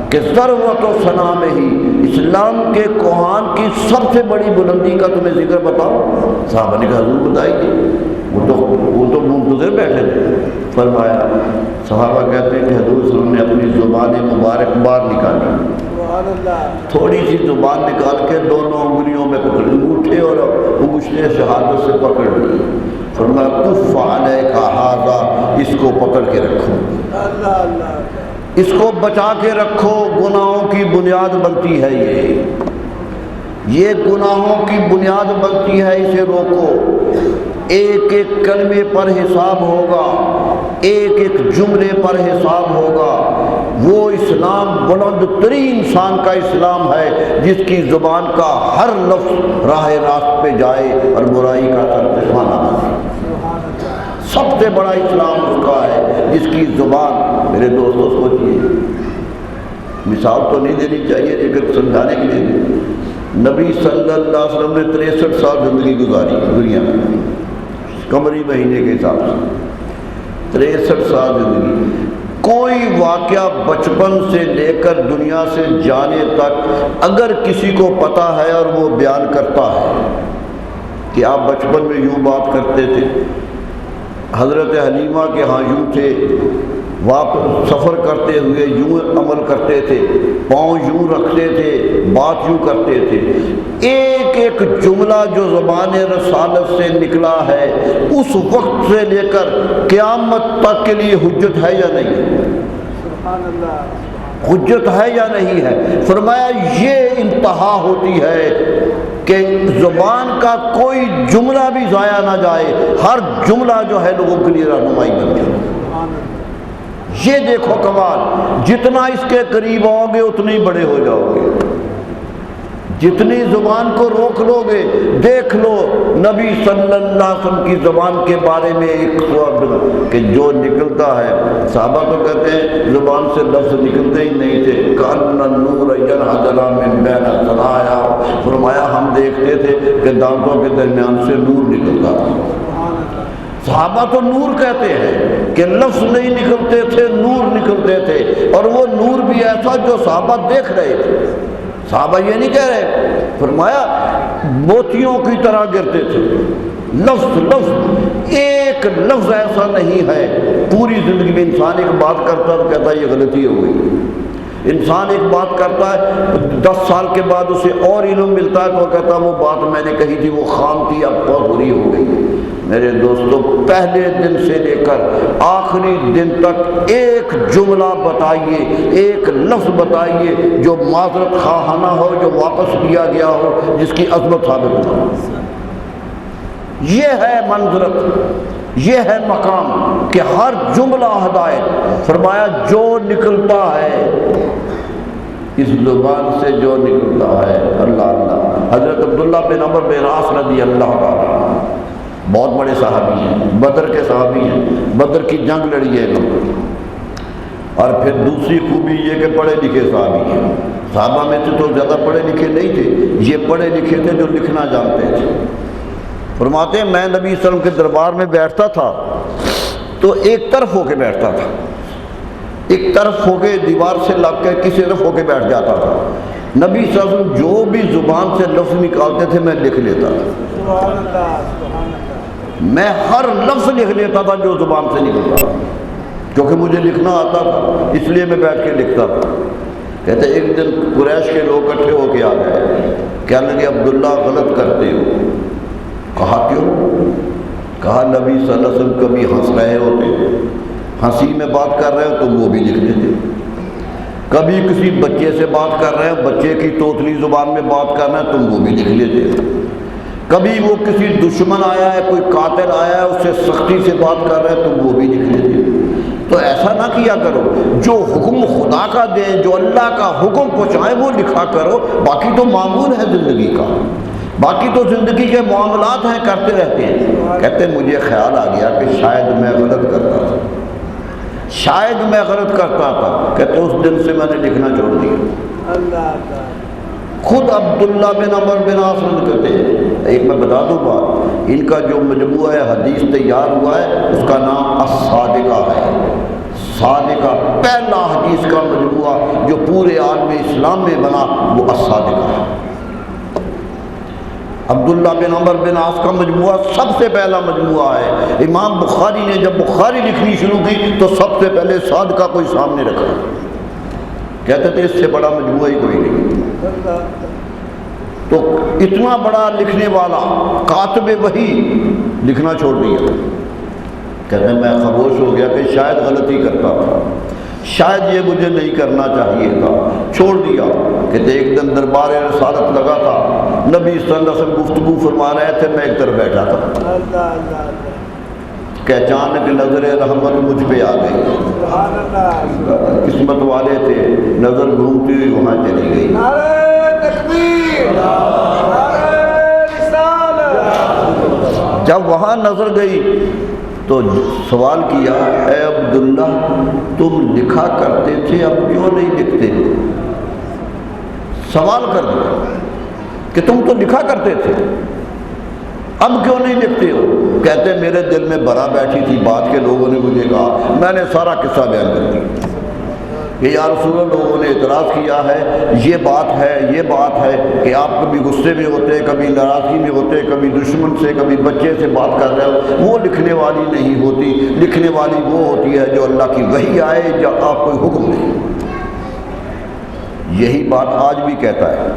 کہ ذروۃ السلام ہی، اسلام کے کوہان کی سب سے بڑی بلندی کا تمہیں ذکر بتاؤ۔ صحابہ نے کہا حضور بتائیے، وہ تو منتظر بیٹھے تھے۔ فرمایا، صحابہ کہتے ہیں کہ حضور صلی اللہ علیہ وسلم نے اپنی زبان مبارک باہر نکالی، تھوڑی سی زبان نکال کے دونوں انگلیوں میں پکڑ لی، انگوٹھے اور انگشتیں شہادت سے پکڑ لی، فرمایا کف علیک ھذا، اس کو پکڑ کے رکھو، اس کو بچا کے رکھو، گناہوں کی بنیاد بنتی ہے یہ گناہوں کی بنیاد بنتی ہے، اسے روکو۔ ایک ایک کلمے پر حساب ہوگا، ایک ایک جملے پر حساب ہوگا۔ وہ اسلام بلند ترین انسان کا اسلام ہے جس کی زبان کا ہر لفظ راہ راست پہ جائے اور برائی کا ترجمہ نہ بنے۔ سب سے بڑا اسلام اس کا ہے جس کی زبان، میرے دوستوں سوچیے، مثال تو نہیں دینی چاہیے لیکن سمجھانے کے لیے، نبی صلی اللہ علیہ وسلم نے 63 سال زندگی گزاری دنیا میں، قمری مہینے کے حساب سے 63 سال زندگی۔ کوئی واقعہ بچپن سے لے کر دنیا سے جانے تک اگر کسی کو پتہ ہے اور وہ بیان کرتا ہے کہ آپ بچپن میں یوں بات کرتے تھے، حضرت حلیمہ کے ہاں یوں تھے، واپس سفر کرتے ہوئے یوں عمل کرتے تھے، پاؤں یوں رکھتے تھے، بات یوں کرتے تھے، ایک ایک جملہ جو زبان رسالت سے نکلا ہے اس وقت سے لے کر قیامت تک کے لیے حجت ہے یا نہیں؟ حجت ہے یا نہیں ہے؟ فرمایا یہ انتہا ہوتی ہے کہ زبان کا کوئی جملہ بھی ضائع نہ جائے، ہر جملہ جو ہے لوگوں کے لیے رہنمائی بن جائے۔ یہ دیکھو کمال، جتنا اس کے قریب آؤ گے اتنے ہی بڑے ہو جاؤ گے، جتنی زبان کو روک لو گے۔ دیکھ لو نبی صلی اللہ علیہ وسلم کی زبان کے بارے میں ایک کہ جو نکلتا ہے، صحابہ تو کہتے ہیں زبان سے لفظ نکلتے ہی نہیں تھے، کأن النور ينحدر من بین الثنایا، فرمایا ہم دیکھتے تھے کہ دانتوں کے درمیان سے نور نکلتا تھا۔ صحابہ تو نور کہتے ہیں کہ لفظ نہیں نکلتے تھے، نور نکلتے تھے، اور وہ نور بھی ایسا جو صحابہ دیکھ رہے تھے۔ صحابہ یہ نہیں کہہ رہے، فرمایا موتیوں کی طرح گرتے تھے، لفظ ایک لفظ ایسا نہیں ہے۔ پوری زندگی میں انسان ایک بات کرتا ہے تو کہتا ہے یہ غلطی ہو گئی، انسان ایک بات کرتا ہے 10 سال کے بعد اسے اور علم ملتا ہے تو وہ کہتا ہے وہ بات میں نے کہی تھی وہ خام تھی، اب بہت بری ہو گئی۔ میرے دوستو، پہلے دن سے لے کر آخری دن تک ایک جملہ بتائیے، ایک لفظ بتائیے جو معذرت خواہانہ ہو، جو واپس لیا گیا ہو، جس کی عظمت ثابت ہو۔ یہ ہے منزلت، یہ ہے مقام کہ ہر جملہ ہدایت۔ فرمایا جو نکلتا ہے اس زبان سے، جو نکلتا ہے، اللہ اللہ۔ حضرت عبداللہ بن عمر بن عاص رضی اللہ تعالیٰ بہت بڑے صحابی ہیں، بدر کے صحابی ہیں، بدر کی جنگ لڑی ہے انہوں، اور پھر دوسری خوبی یہ کہ پڑھے لکھے صحابی ہیں۔ صحابہ میں سے تو زیادہ پڑھے لکھے نہیں تھے، یہ پڑھے لکھے تھے جو لکھنا جانتے تھے۔ فرماتے ہیں میں نبی صلی اللہ علیہ وسلم کے دربار میں بیٹھتا تھا تو ایک طرف ہو کے بیٹھتا تھا، ایک طرف ہو کے دیوار سے لگ کے کسی طرف ہو کے بیٹھ جاتا تھا۔ نبی صلی اللہ علیہ وسلم جو بھی زبان سے لفظ نکالتے تھے میں لکھ لیتا تھا، میں ہر لفظ لکھ لیتا تھا جو زبان سے نکلتا تھا، کیونکہ مجھے لکھنا آتا تھا، اس لیے میں بیٹھ کے لکھتا تھا۔ کہتے ایک دن قریش کے لوگ اکٹھے ہو کے آ گئے، کہنے لگے عبداللہ غلط کرتے ہو۔ کہا کیوں؟ کہا نبی صلی اللہ علیہ وسلم کبھی ہنس رہے ہوتے، ہنسی میں بات کر رہے ہو تم وہ بھی لکھ لیتے، کبھی کسی بچے سے بات کر رہے ہیں، بچے کی توتلی زبان میں بات کر رہے ہیں تم وہ بھی لکھ لیتے، کبھی وہ کسی دشمن آیا ہے، کوئی قاتل آیا ہے، اس سے سختی سے بات کر رہے ہیں تم وہ بھی لکھ لیتے۔ تو ایسا نہ کیا کرو، جو حکم خدا کا دیں، جو اللہ کا حکم پہنچائے وہ لکھا کرو، باقی تو معمول ہے زندگی کا، باقی تو زندگی کے معاملات ہیں، کرتے رہتے ہیں۔ کہتے مجھے خیال آ گیا کہ شاید میں غلط کرتا تھا، شاید میں غلط کرتا تھا۔ کہتے اس دن سے میں نے لکھنا چھوڑ دیا۔ خود عبداللہ بن عمر بن عاص کہتے ہیں، ایک میں بتا دوں بات، ان کا جو مجموعہ ہے حدیث تیار ہوا ہے اس کا نام الصادقہ ہے۔ صادقہ پہلا حدیث کا مجموعہ جو پورے عالم اسلام میں بنا وہ الصادقہ ہے۔ عبداللہ بن عمر بن عاص کا مجموعہ سب سے پہلا مجموعہ ہے۔ امام بخاری نے جب بخاری لکھنی شروع کی تو سب سے پہلے صادقہ کوئی سامنے رکھا، کہتے تھے اس سے بڑا مجموعہ ہی کوئی نہیں۔ تو اتنا بڑا لکھنے والا کاتب وحی لکھنا چھوڑ دیا. کہتے ہیں میں خاموش ہو گیا کہ شاید غلطی کرتا تھا، شاید یہ مجھے نہیں کرنا چاہیے تھا، چھوڑ دیا. کہتے ایک دن دربار رسالت لگا تھا، نبی صلی اللہ علیہ وسلم گفتگو فرما رہے تھے، میں ایک طرف بیٹھا تھا کہ اچانک نظر رحمت مجھ پہ آ گئی. قسمت والے تھے، نظر گھومتی ہوئی وہاں چلی گئی. جب وہاں نظر گئی تو سوال کیا، اے عبداللہ تم لکھا کرتے تھے اب کیوں نہیں لکھتے؟ سوال کر دیا کہ تم تو لکھا کرتے تھے اب کیوں نہیں لکھتے ہو؟ کہتے میرے دل میں برا بیٹھی تھی بات کے، لوگوں نے مجھے کہا، میں نے سارا قصہ بیان کر دیا کہ یا رسول اللہ لوگوں نے اعتراض کیا ہے، یہ بات ہے کہ آپ کبھی غصے میں ہوتے، کبھی ناراضگی میں ہوتے، کبھی دشمن سے، کبھی بچے سے بات کر رہے ہو. وہ لکھنے والی نہیں ہوتی، لکھنے والی وہ ہوتی ہے جو اللہ کی وحی آئے، جب آپ کوئی حکم دے. یہی بات آج بھی کہتا ہے،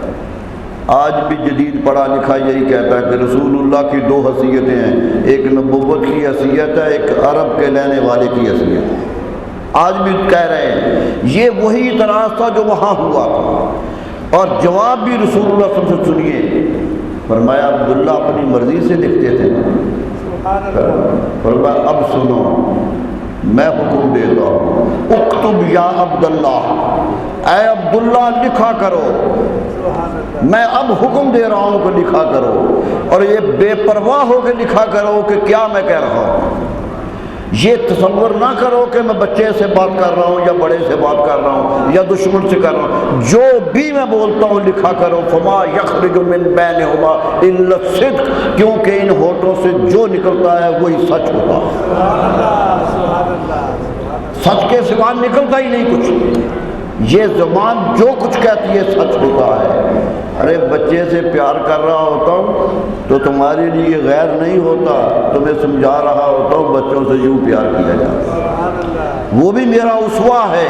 آج بھی جدید پڑھا لکھا یہی کہتا ہے کہ رسول اللہ کی 2 حیثیتیں ہیں، ایک نبوت کی حیثیت ہے، ایک عرب کے لینے والے کی حیثیت ہے. آج بھی کہہ رہے ہیں یہ وہی اعتراض تھا جو وہاں ہوا تھا، اور جواب بھی رسول اللہ صلی اللہ علیہ وسلم سے سنیے. فرمایا عبداللہ اپنی مرضی سے لکھتے تھے. فرمایا اب سنو میں حکم دیتا ہوں، اکتب یا عبداللہ، اے عبداللہ لکھا کرو. میں اب حکم دے رہا ہوں کہ لکھا کرو، اور یہ بے پرواہ ہو کے لکھا کرو کہ کیا میں کہہ رہا ہوں. یہ تصور نہ کرو کہ میں بچے سے بات کر رہا ہوں یا بڑے سے بات کر رہا ہوں یا دشمن سے کر رہا ہوں. جو بھی میں بولتا ہوں لکھا کرو. فما یخرج من بینہما الا الصدق، کیونکہ ان ہونٹوں سے جو نکلتا ہے وہی سچ ہوتا ہے. سچ کے سوا نکلتا ہی نہیں کچھ. یہ زبان جو کچھ کہتی ہے سچ ہوتا ہے. ارے بچے سے پیار کر رہا ہوتا ہوں تو تمہارے لیے غیر نہیں ہوتا، تمہیں سمجھا رہا ہوتا ہوں بچوں سے یوں پیار کیا جاتا، وہ بھی میرا اسوہ ہے.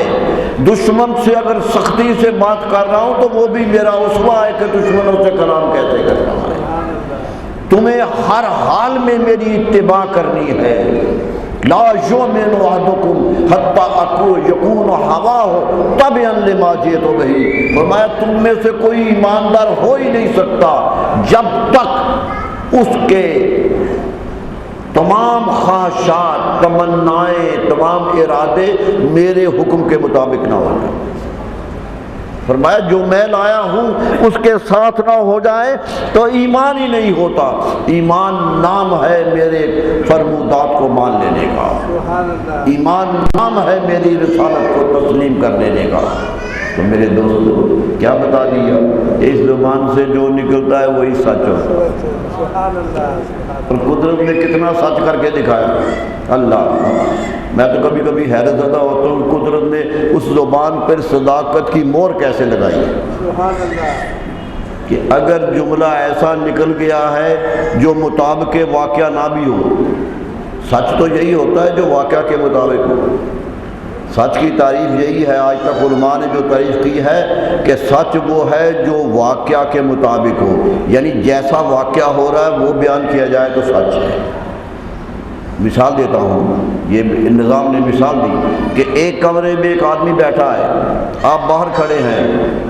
دشمن سے اگر سختی سے بات کر رہا ہوں تو وہ بھی میرا اسوہ ہے کہ دشمنوں سے کلام کیسے کرنا ہے. تمہیں ہر حال میں میری اتباع کرنی ہے. لا یؤمن احدکم حتی یکون ہواہ تبعا لما جئت بہ. فرمایا تم میں سے کوئی ایماندار ہو ہی نہیں سکتا جب تک اس کے تمام خواہشات، تمنائیں، تمام ارادے میرے حکم کے مطابق نہ ہو جائیں. فرمایا جو میں لایا ہوں اس کے ساتھ نہ ہو جائے تو ایمان ہی نہیں ہوتا. ایمان نام ہے میرے فرمودات کو مان لینے کا، ایمان نام ہے میری رسالت کو تسلیم کر لینے کا. تو میرے دوستو کیا بتا دیا، اس زبان سے جو نکلتا ہے وہی سچ ہوتا ہے. اور قدرت نے کتنا سچ کر کے دکھایا اللہ. میں تو کبھی کبھی حیرت زدہ ہوتا ہوں قدرت نے اس زبان پر صداقت کی مہر کیسے لگائی ہے کہ اگر جملہ ایسا نکل گیا ہے جو مطابق واقعہ نہ بھی ہو. سچ تو یہی ہوتا ہے جو واقعہ کے مطابق ہو. سچ کی تعریف یہی ہے، آج تک علماء نے جو تعریف کی ہے کہ سچ وہ ہے جو واقعہ کے مطابق ہو، یعنی جیسا واقعہ ہو رہا ہے وہ بیان کیا جائے تو سچ ہے. مثال دیتا ہوں، یہ نظام نے مثال دی کہ ایک کمرے میں ایک آدمی بیٹھا ہے، آپ باہر کھڑے ہیں،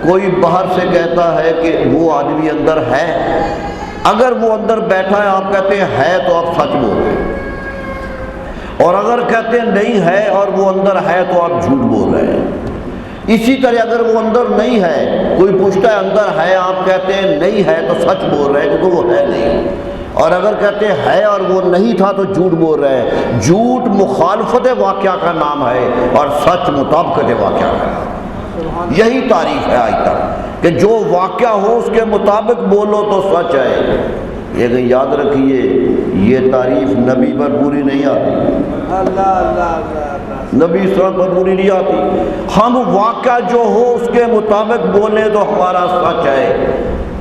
کوئی باہر سے کہتا ہے کہ وہ آدمی اندر ہے. اگر وہ اندر بیٹھا ہے آپ کہتے ہیں ہے تو آپ سچ بول رہے ہیں، اور اگر کہتے ہیں نہیں ہے اور وہ اندر ہے تو آپ جھوٹ بول رہے ہیں. اسی طرح اگر وہ اندر نہیں ہے، کوئی پوچھتا ہے اندر ہے، آپ کہتے ہیں نہیں ہے تو سچ بول رہے ہیں کیونکہ وہ ہے نہیں. اور اگر کہتے ہیں ہے اور وہ نہیں تھا تو جھوٹ بول رہے ہیں. جھوٹ مخالفت واقعہ کا نام ہے اور سچ مطابقت واقعہ کا نام. یہی تعریف ہے آج تک کہ جو واقعہ ہو اس کے مطابق بولو تو سچ ہے. لیکن یاد رکھیے یہ تعریف نبی پر پوری نہیں آتی، نبی صلی اللہ علیہ وسلم پر پوری نہیں آتی. ہم واقعہ جو ہو اس کے مطابق بولیں تو ہمارا سچ ہے،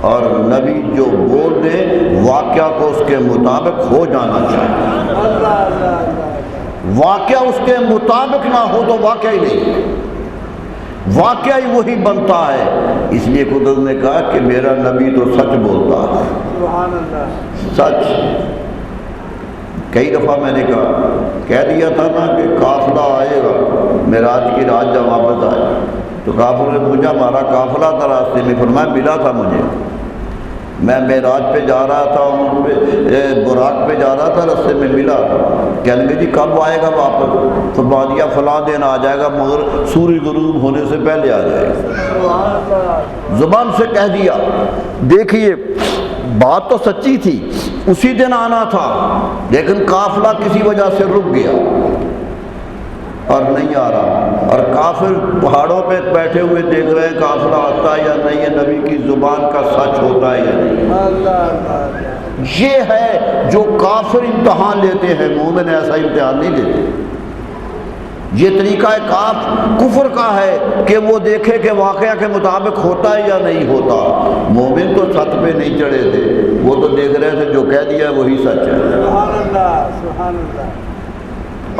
اور نبی جو بول دے واقعہ کو اس کے مطابق ہو جانا چاہیے. واقعہ اس کے مطابق نہ ہو تو واقعہ ہی نہیں. واقعہ ہی وہی بنتا ہے. اس لیے قدرت نے کہا کہ میرا نبی تو سچ بولتا ہے. سبحان اللہ. سچ. کئی دفعہ میں نے کہہ دیا تھا نا کہ قافلہ آئے گا معراج کی رات جب واپس آئے تو کافروں نے پوچھا ہمارا قافلہ تھا راستے میں. فرمایا ملا تھا مجھے, میں معراج پہ جا رہا تھا, براق پہ جا رہا تھا, راستے میں ملا تھا. کہنے لگے جی کب آئے گا واپس؟ فرما دیا فلاں دن آ جائے گا مگر سورج غروب ہونے سے پہلے آ جائے گا. زبان سے کہہ دیا. دیکھیے بات تو سچی تھی, اسی دن آنا تھا, لیکن قافلہ کسی وجہ سے رک گیا اور نہیں آ رہا. اور کافر پہاڑوں پہ بیٹھے ہوئے دیکھ رہے ہیں قافلہ آتا ہے یا نہیں, یہ نبی کی زبان کا سچ ہوتا ہے یا نہیں. یہ ہے جو کافر امتحان لیتے ہیں, مومن ایسا امتحان نہیں لیتے. یہ طریقہ کفر کا ہے کہ وہ دیکھے کہ واقعہ کے مطابق ہوتا ہے یا نہیں ہوتا. مومن تو چھت پہ نہیں چڑھے تھے, وہ تو دیکھ رہے تھے جو کہہ دیا وہی سچ ہے. سبحان اللہ, سبحان اللہ.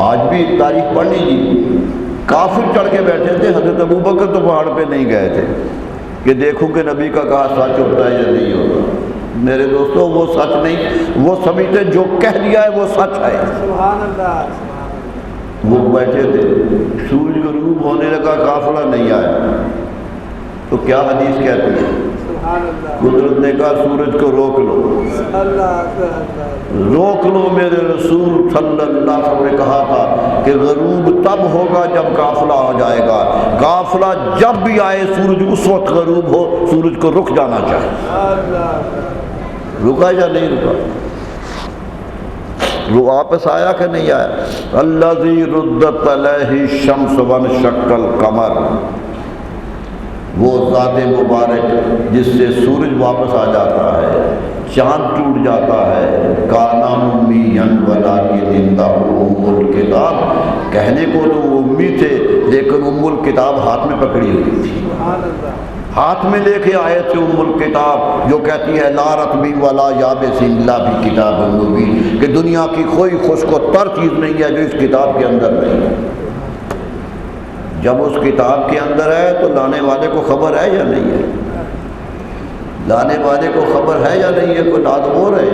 آج بھی تاریخ پڑھ لیجیے, کافر چڑھ کے بیٹھے تھے, حضرت ابوبکر تو پہاڑ پہ نہیں گئے تھے کہ دیکھوں کہ نبی کا کہا سچ ہوتا ہے یا نہیں ہوتا. میرے دوستو وہ سچ نہیں, وہ سمجھتے جو کہہ دیا ہے وہ سچ ہے. سبحان اللہ. وہ بیٹھے تھے, سورج غروب ہونے لگا, قافلہ نہیں آیا تو کیا حدیث کہتی ہے؟ سبحان اللہ. قدرت نے کہا سورج کو روک لو. روک لو. میرے رسول صلی اللہ علیہ وسلم نے کہا تھا کہ غروب تب ہوگا جب قافلہ آ جائے گا. قافلہ جب بھی آئے سورج اس وقت غروب ہو, سورج کو رک جانا چاہیے. رکا یا نہیں رکا؟ وہ واپس آیا کہ نہیں آیا؟ الذی ردت علیہ الشمس وانشق القمر, وہ ذات مبارک جس سے سورج واپس آ جاتا ہے, چاند ٹوٹ جاتا ہے. کانا امیًا ولکن عندہ ام الکتاب, کہنے کو تو وہ امی تھے لیکن ام الکتاب ہاتھ میں پکڑی ہوئی تھی. ہاتھ میں لے کے آئے تھے ام الکتاب, جو کہتی ہے لا رطب ولا یابس الا فی کتاب مبین, کہ دنیا کی کوئی خشک و تر چیز نہیں ہے جو اس کتاب کے اندر نہیں ہے. جب اس کتاب کے اندر ہے تو لانے والے کو خبر ہے یا نہیں ہے؟ لانے والے کو خبر ہے یا نہیں ہے؟ کوئی نادمور ہے.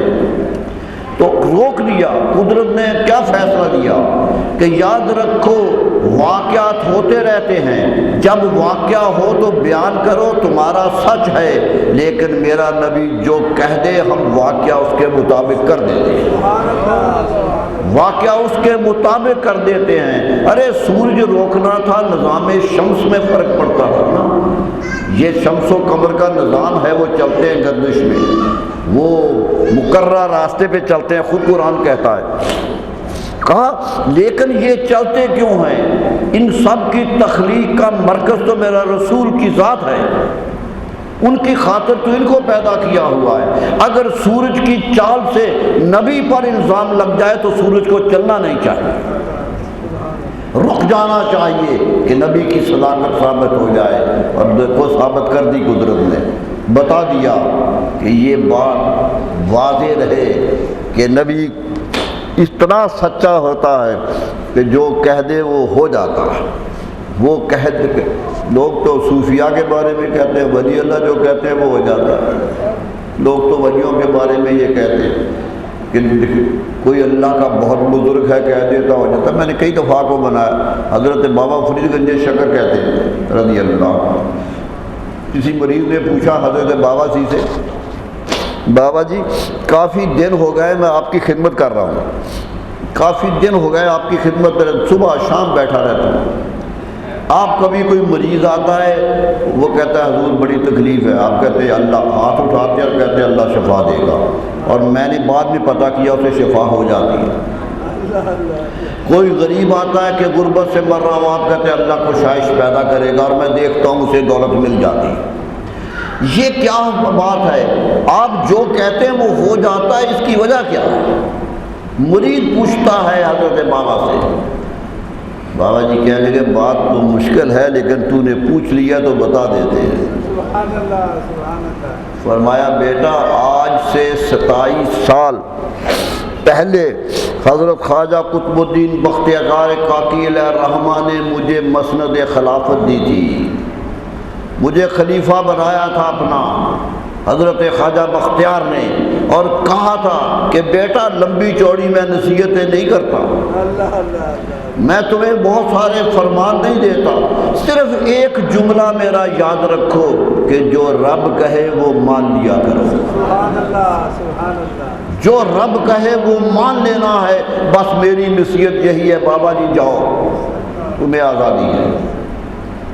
تو روک دیا. قدرت نے کیا فیصلہ دیا کہ یاد رکھو واقعات ہوتے رہتے ہیں, جب واقعہ ہو تو بیان کرو, تمہارا سچ ہے, لیکن میرا نبی جو کہہ دے ہم واقعہ اس کے مطابق کر دیتے ہیں. واقعہ اس کے مطابق کر دیتے ہیں. ارے سورج روکنا تھا, نظام شمس میں فرق پڑتا تھا نا. یہ شمس و قمر کا نظام ہے, وہ چلتے ہیں گردش میں, وہ مقررہ راستے پہ چلتے ہیں, خود قرآن کہتا ہے. کہا لیکن یہ چلتے کیوں ہیں؟ ان سب کی تخلیق کا مرکز تو میرا رسول کی ذات ہے, ان کی خاطر تو ان کو پیدا کیا ہوا ہے. اگر سورج کی چال سے نبی پر الزام لگ جائے تو سورج کو چلنا نہیں چاہیے, رک جانا چاہیے کہ نبی کی صداقت ثابت ہو جائے. اور دیکھو ثابت کر دی قدرت نے, بتا دیا کہ یہ بات واضح رہے کہ نبی اس طرح سچا ہوتا ہے کہ جو کہہ دے وہ ہو جاتا ہے. وہ کہہ دے, لوگ تو صوفیاء کے بارے میں کہتے ہیں ولی اللہ جو کہتے ہیں وہ ہو جاتا ہے. لوگ تو ولیوں کے بارے میں یہ کہتے ہیں کہ کوئی اللہ کا بہت بزرگ ہے کہہ دیتا ہو جاتا. میں نے کئی دفعہ کو بنایا, حضرت بابا فرید گنج شکر کہتے ہیں رضی اللہ. کسی مریض نے پوچھا حضرت بابا جی سے, بابا جی کافی دن ہو گئے میں آپ کی خدمت کر رہا ہوں, کافی دن ہو گئے آپ کی خدمت میں, صبح شام بیٹھا رہتا ہوں, آپ کبھی کوئی مریض آتا ہے وہ کہتا ہے حضور بڑی تکلیف ہے, آپ کہتے ہیں اللہ, ہاتھ اٹھاتے ہیں اور کہتے ہیں اللہ شفا دے گا, اور میں نے بعد میں پتہ کیا اسے شفا ہو جاتی ہے. کوئی غریب آتا ہے کہ غربت سے مر رہا ہوں, آپ کہتے ہیں اللہ کو شائش پیدا کرے گا, اور میں دیکھتا ہوں اسے دولت مل جاتی ہے. یہ کیا بات ہے؟ آپ جو کہتے ہیں وہ ہو جاتا ہے, اس کی وجہ کیا ہے؟ مرید پوچھتا ہے حضرت بابا سے. بابا جی کہنے لگے بات تو مشکل ہے لیکن تو نے پوچھ لیا تو بتا دیتے ہیں. سبحان اللہ, سبحان اللہ. فرمایا بیٹا آج سے 27 سال پہلے حضرت خواجہ قطب الدین بختیار کاکی علیہ الرحمٰ نے مجھے مسند خلافت دی تھی، مجھے خلیفہ بنایا تھا اپنا حضرت خواجہ بختیار نے، اور کہا تھا کہ بیٹا لمبی چوڑی میں نصیحتیں نہیں کرتا، میں تمہیں بہت سارے فرمان نہیں دیتا، صرف ایک جملہ میرا یاد رکھو کہ جو رب کہے وہ مان لیا کرو، سبحان اللہ سبحان اللہ، جو رب کہے وہ مان لینا ہے، بس میری نصیحت یہی ہے، بابا جی جاؤ تمہیں آزادی ہے۔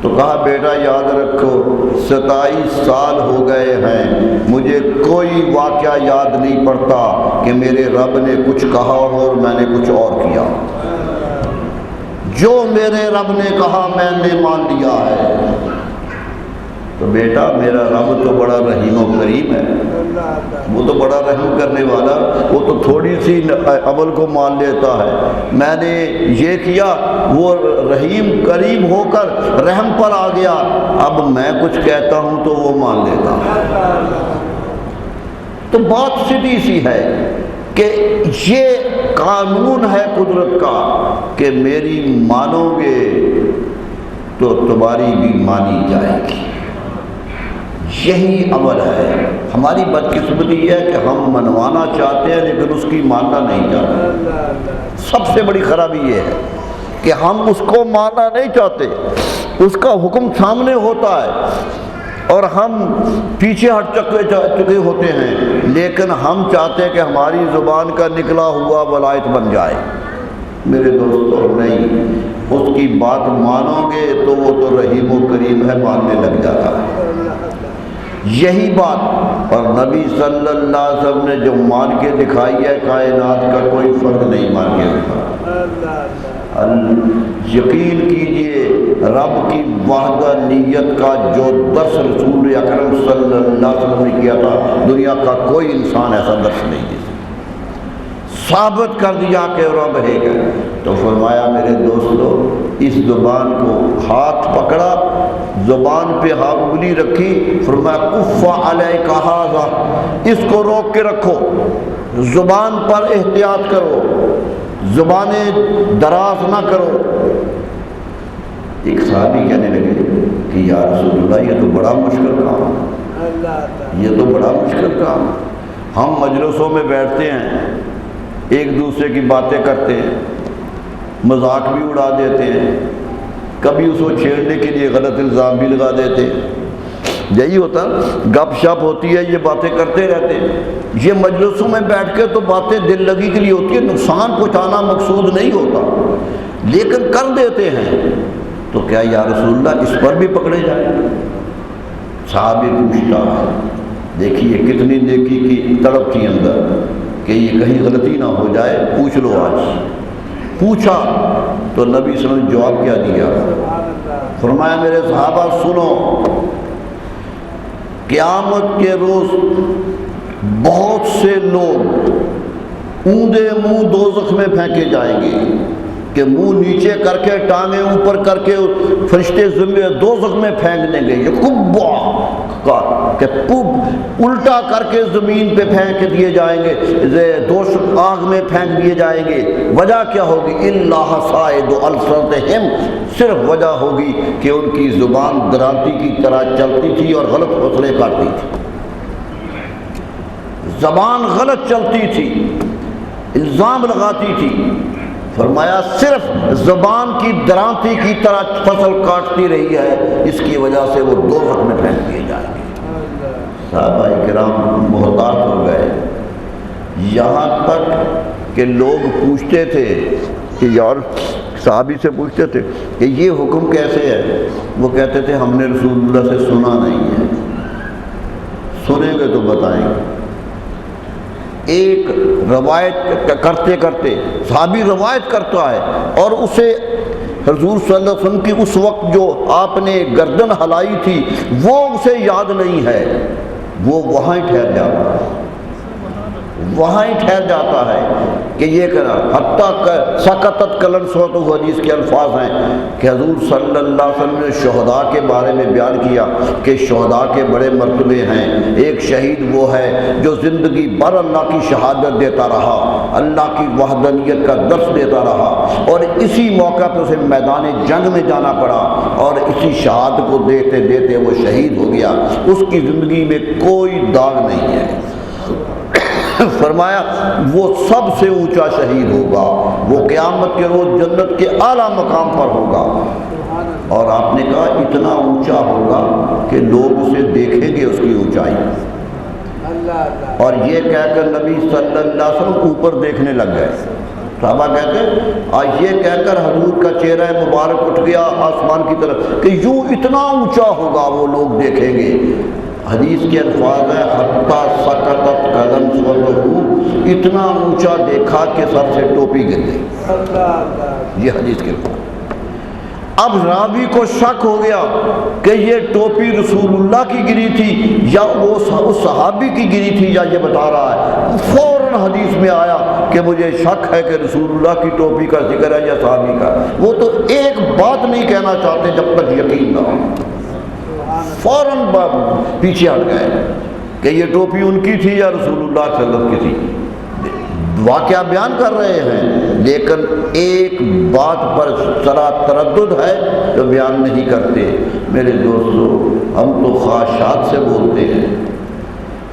تو کہا بیٹا یاد رکھو 27 سال ہو گئے ہیں، مجھے کوئی واقعہ یاد نہیں پڑتا کہ میرے رب نے کچھ کہا اور میں نے کچھ اور کیا، جو میرے رب نے کہا میں نے مان لیا ہے۔ تو بیٹا میرا رب تو بڑا رحیم و کریم ہے، وہ تو بڑا رحم کرنے والا، وہ تو تھوڑی سی عمل کو مان لیتا ہے، میں نے یہ کیا وہ رحیم کریم ہو کر رحم پر آ گیا، اب میں کچھ کہتا ہوں تو وہ مان لیتا ہے۔ تو بات سیدھی سی ہے کہ یہ قانون ہے قدرت کا کہ میری مانو گے تو تمہاری بھی مانی جائے گی، یہی عمل ہے۔ ہماری بدقسمتی یہ ہے کہ ہم منوانا چاہتے ہیں لیکن اس کی ماننا نہیں چاہتے، سب سے بڑی خرابی یہ ہے کہ ہم اس کو ماننا نہیں چاہتے، اس کا حکم سامنے ہوتا ہے اور ہم پیچھے ہٹ چکے ہوتے ہیں، لیکن ہم چاہتے ہیں کہ ہماری زبان کا نکلا ہوا ولایت بن جائے۔ میرے دوستو نہیں، اس کی بات مانو گے تو وہ تو رحیم و کریم ہے، ماننے لگ جاتا ہے۔ یہی بات اور نبی صلی اللہ علیہ وسلم نے جو مان کے دکھائی ہے، کائنات کا کوئی فرد نہیں مان کے دکھایا۔ یقین کیجئے رب کی وحدانیت کا جو درس رسول اکرم صلی اللہ علیہ وسلم نے کیا تھا، دنیا کا کوئی انسان ایسا درس نہیں دے سکتا، ثابت کر دیا کہ رب ہے گا۔ تو فرمایا میرے دوستو اس زبان کو ہاتھ پکڑا، زبان پہ انگلی رکھی، فرمایا کف علیک ھذا، اس کو روک کے رکھو، زبان پر احتیاط کرو، زبانیں دراز نہ کرو۔ ایک صحابی کہنے لگے کہ یا رسول اللہ یہ تو بڑا مشکل کام ہے، یہ تو بڑا مشکل کام ہے، ہم مجلسوں میں بیٹھتے ہیں، ایک دوسرے کی باتیں کرتے ہیں، مذاق بھی اڑا دیتے ہیں، کبھی اس کو چھیڑنے کے لیے غلط الزام بھی لگا دیتے ہیں، یہی ہوتا، گپ شپ ہوتی ہے، یہ باتیں کرتے رہتے ہیں۔ یہ مجلسوں میں بیٹھ کے تو باتیں دل لگی کے لیے ہوتی ہے، نقصان پہنچانا مقصود نہیں ہوتا، لیکن کر دیتے ہیں۔ تو کیا یا رسول اللہ اس پر بھی پکڑے جائیں؟ صحابی پوچھتا ہے، دیکھیے کتنی نیکی کی تڑپ تھی اندر کہ یہ کہیں غلطی نہ ہو جائے، پوچھ لو آج۔ پوچھا تو نبی صلی اللہ علیہ وسلم نے جواب کیا دیا؟ فرمایا میرے صحابہ سنو، قیامت کے روز بہت سے لوگ اوندے منہ دوزخ میں پھینکے جائیں گے کہ منہ نیچے کر کے ٹانگیں اوپر کر کے فرشتے دوزخ میں پھینک دیں گے، یہ کبا کہ الٹا کر کے زمین پہ پھینک دیے جائیں گے، دوزخ آگ میں پھینک دیے جائیں گے۔ وجہ کیا ہوگی؟ الا حصائد السنتہم، صرف وجہ ہوگی کہ ان کی زبان درانتی کی طرح چلتی تھی اور غلط فیصلے کرتی تھی، زبان غلط چلتی تھی، الزام لگاتی تھی۔ فرمایا صرف زبان کی درانتی کی طرح فصل کاٹتی رہی ہے، اس کی وجہ سے وہ دوزخ میں پھینک دیے جائیں گے۔ صحابہ کرام محتاط ہو گئے، یہاں تک کہ لوگ پوچھتے تھے کہ یار صحابی سے پوچھتے تھے کہ یہ حکم کیسے ہے؟ وہ کہتے تھے ہم نے رسول اللہ سے سنا نہیں ہے، سنیں گے تو بتائیں گے۔ ایک روایت کرتے کرتے صحابی روایت کرتا ہے اور اسے حضور صلی اللہ علیہ وسلم کی اس وقت جو آپ نے گردن ہلائی تھی وہ اسے یاد نہیں ہے، وہ وہاں ہی ٹھہر جاتا ہے۔ وہاں ہی ٹھہر جاتا ہے کہ یہ کرا حتیٰ سقطت کلن صوت حدیث کے الفاظ ہیں کہ حضور صلی اللہ علیہ وسلم نے شہداء کے بارے میں بیان کیا کہ شہداء کے بڑے مرتبے ہیں. ایک شہید وہ ہے جو زندگی بھر اللہ کی شہادت دیتا رہا, اللہ کی وحدانیت کا درس دیتا رہا, اور اسی موقع پہ اسے میدان جنگ میں جانا پڑا اور اسی شہادت کو دیتے دیتے وہ شہید ہو گیا. اس کی زندگی میں کوئی داغ نہیں ہے. فرمایا وہ سب سے اونچا شہید ہوگا, وہ قیامت کے روز جنت کے اعلیٰ مقام پر ہوگا. اور آپ نے کہا اتنا اونچا ہوگا کہ لوگ اسے دیکھیں گے اس کی اونچائی. اور یہ کہہ کر نبی صلی اللہ علیہ وسلم اوپر دیکھنے لگ گئے. صحابہ کہتے ہیں آج یہ کہہ کر حضور کا چہرہ مبارک اٹھ گیا آسمان کی طرف کہ یوں اتنا اونچا ہوگا وہ لوگ دیکھیں گے. حدیث کے الفاظ ہیں حتیٰ سقطت قدم صوتہ, اتنا اونچا دیکھا کہ سر سے ٹوپی گر گئی. یہ حدیث کے الفاظ. اب راوی کو شک ہو گیا کہ یہ ٹوپی رسول اللہ کی گری تھی یا وہ اس صحابی کی گری تھی یا یہ بتا رہا ہے. فوراً حدیث میں آیا کہ مجھے شک ہے کہ رسول اللہ کی ٹوپی کا ذکر ہے یا صحابی کا. وہ تو ایک بات نہیں کہنا چاہتے جب تک یقین نہ ہو. فوراً پیچھے ہٹ گئے کہ یہ ٹوپی ان کی تھی یا رسول اللہ صلی اللہ علیہ وسلم کی تھی. واقعہ بیان کر رہے ہیں لیکن ایک بات پر ذرا تردد ہے جو بیان نہیں کرتے. میرے دوستو, ہم تو خواہشات سے بولتے ہیں.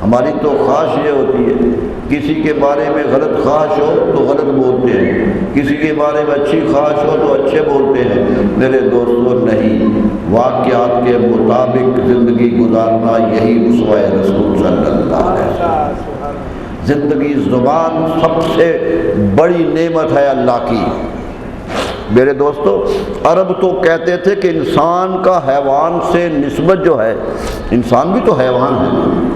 ہماری تو خواہش یہ ہوتی ہے کسی کے بارے میں غلط خواہش ہو تو غلط بولتے ہیں, کسی کے بارے میں اچھی خواہش ہو تو اچھے بولتے ہیں. میرے دوستو نہیں, واقعات کے مطابق زندگی گزارنا یہی اسوہ رسول صلی اللہ علیہ وسلم. زندگی زبان سب سے بڑی نعمت ہے اللہ کی. میرے دوستو, عرب تو کہتے تھے کہ انسان کا حیوان سے نسبت جو ہے, انسان بھی تو حیوان ہے.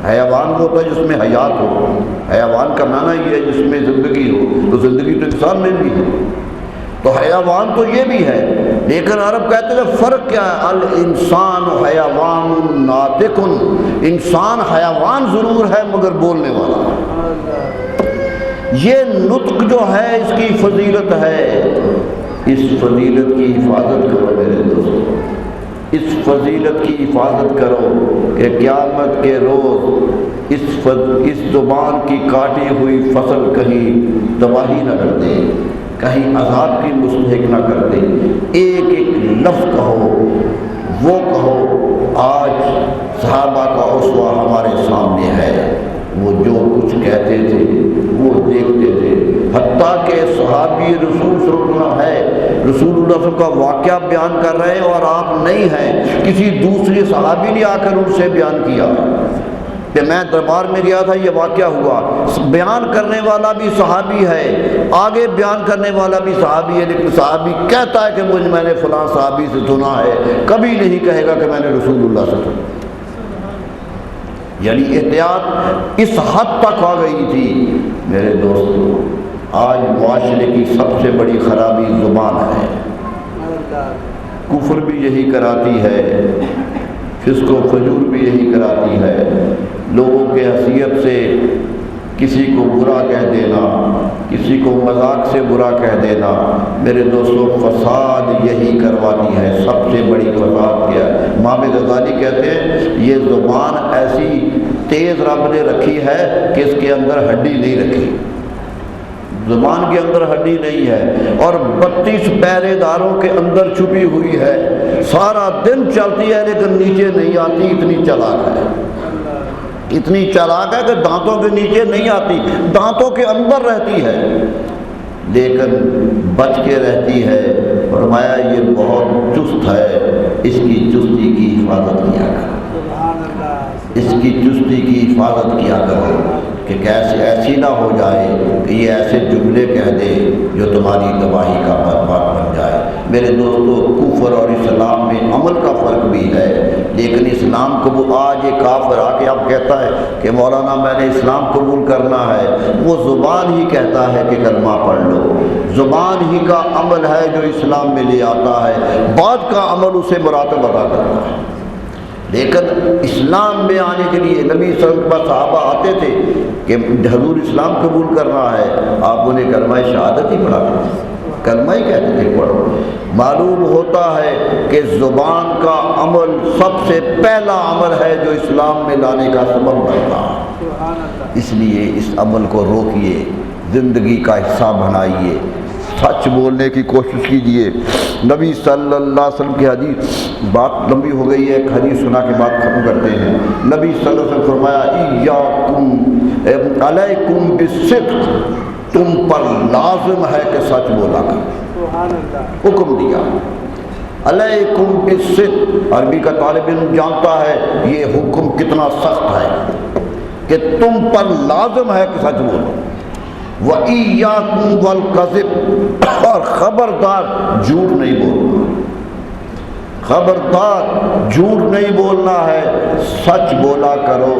حیوان وہ ہوتا ہے جس میں حیات ہو. حیوان کا معنی یہ ہے جس میں زندگی ہو, تو زندگی تو انسان میں بھی ہے. تو حیوان تو یہ بھی ہے, لیکن عرب کہتے ہیں فرق کیا ہے؟ الانسان حیوان ناطق, انسان حیوان ضرور ہے مگر بولنے والا. یہ نطق جو ہے اس کی فضیلت ہے. اس فضیلت کی حفاظت کرو میرے دوستو, اس فضیلت کی حفاظت کرو کہ قیامت کے روز اس زبان کی کاٹی ہوئی فصل کہیں تباہی نہ کر دے, کہیں عذاب کی مستحق نہ کر دے. ایک ایک لفظ کہو, وہ کہو. آج صحابہ کا اسوہ ہمارے سامنے ہے. وہ جو کچھ کہتے تھے وہ دیکھتے تھے. حتیٰ کہ صحابی رسول صلی اللہ علیہ وسلم ہے, رسول اللہ صلی اللہ علیہ وسلم کا واقعہ بیان کر رہے ہیں اور آپ نہیں ہیں. کسی دوسرے صحابی نے آ کر ان سے بیان کیا کہ میں دربار میں گیا تھا, یہ واقعہ ہوا. بیان کرنے والا بھی صحابی ہے, آگے بیان کرنے والا بھی صحابی ہے, لیکن صحابی کہتا ہے کہ میں نے فلاں صحابی سے سنا ہے, کبھی نہیں کہے گا کہ میں نے رسول اللہ سے سنا. یعنی احتیاط اس حد تک آ گئی تھی. میرے دوستو, آج معاشرے کی سب سے بڑی خرابی زبان ہے. کفر بھی یہی کراتی ہے, فسق و فجور بھی یہی کراتی ہے. لوگوں کے حیثیت سے کسی کو برا کہہ دینا, کسی کو مذاق سے برا کہہ دینا. میرے دوستو, فساد یہی کرواتی ہے. سب سے بڑی فساد کیا ہے؟ امام غزالی کہتے ہیں یہ زبان ایسی تیز رب نے رکھی ہے کہ اس کے اندر ہڈی نہیں رکھی. زبان کے اندر ہڈی نہیں ہے اور 32 پہرے داروں کے اندر چھپی ہوئی ہے. سارا دن چلتی ہے لیکن نیچے نہیں آتی. اتنی چالاک ہے, اتنی چالاک ہے کہ دانتوں کے نیچے نہیں آتی, دانتوں کے اندر رہتی ہے لیکن بچ کے رہتی ہے. فرمایا یہ بہت چست ہے, اس کی چستی کی حفاظت کیا کرو, اس کی چستی کی حفاظت کیا کرو کہ کیسے ایسی نہ ہو جائے کہ یہ ایسے جملے کہہ دے جو تمہاری تباہی کا بات بن جائے. میرے دوستو, کفر اور اسلام میں عمل کا فرق بھی ہے, لیکن اسلام کو آج ایک کافر آ کے اب کہتا ہے کہ مولانا میں نے اسلام قبول کرنا ہے. وہ زبان ہی کہتا ہے کہ کلمہ پڑھ لو, زبان ہی کا عمل ہے جو اسلام میں لے آتا ہے, بعد کا عمل اسے مراتب عطا کرتا ہے. لیکن اسلام میں آنے کے لیے نبی صلی اللہ علیہ وسلم کے پاس صحابہ آتے تھے کہ حضور اسلام قبول کرنا ہے، آپ انہیں کلمہ شہادت ہی پڑھاتے تھے، کلمہ ہی کہتے تھے پڑھو۔ معلوم ہوتا ہے کہ زبان کا عمل سب سے پہلا عمل ہے جو اسلام میں لانے کا سبب بنتا ہے، اس لیے اس عمل کو روکیے، زندگی کا حصہ بنائیے، سچ بولنے کی کوشش کیجیے۔ نبی صلی اللہ علیہ وسلم کی حدیث، بات لمبی ہو گئی ہے، ایک حدیث سنا کے بات ختم کرتے ہیں۔ نبی صلی اللہ علیہ وسلم فرمایا ایاکم علیکم بالصدق، تم پر لازم ہے کہ سچ بولا کرو، حکم دیا علیکم بالصدق۔ عربی کا طالب علم جانتا ہے یہ حکم کتنا سخت ہے کہ تم پر لازم ہے کہ سچ بولو۔ وَإِيَّاكُمْ وَالْكَذِبَ، اور خبردار جھوٹ نہیں بولنا، خبردار جھوٹ نہیں بولنا ہے، سچ بولا کرو۔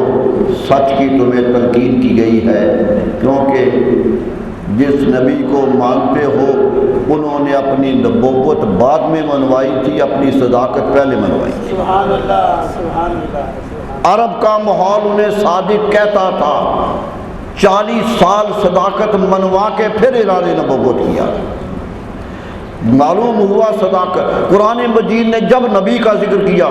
سچ کی تمہیں تلقین کی گئی ہے، کیونکہ جس نبی کو مانتے ہو انہوں نے اپنی نبوت بعد میں منوائی تھی، اپنی صداقت پہلے منوائی تھی۔ سبحان اللہ، سبحان اللہ۔ عرب کا ماحول انہیں صادق کہتا تھا، 40 سال صداقت منوا کے پھر اعلان نبوت کیا، معلوم ہوا صداقت۔ قرآن مجید نے جب نبی کا ذکر کیا،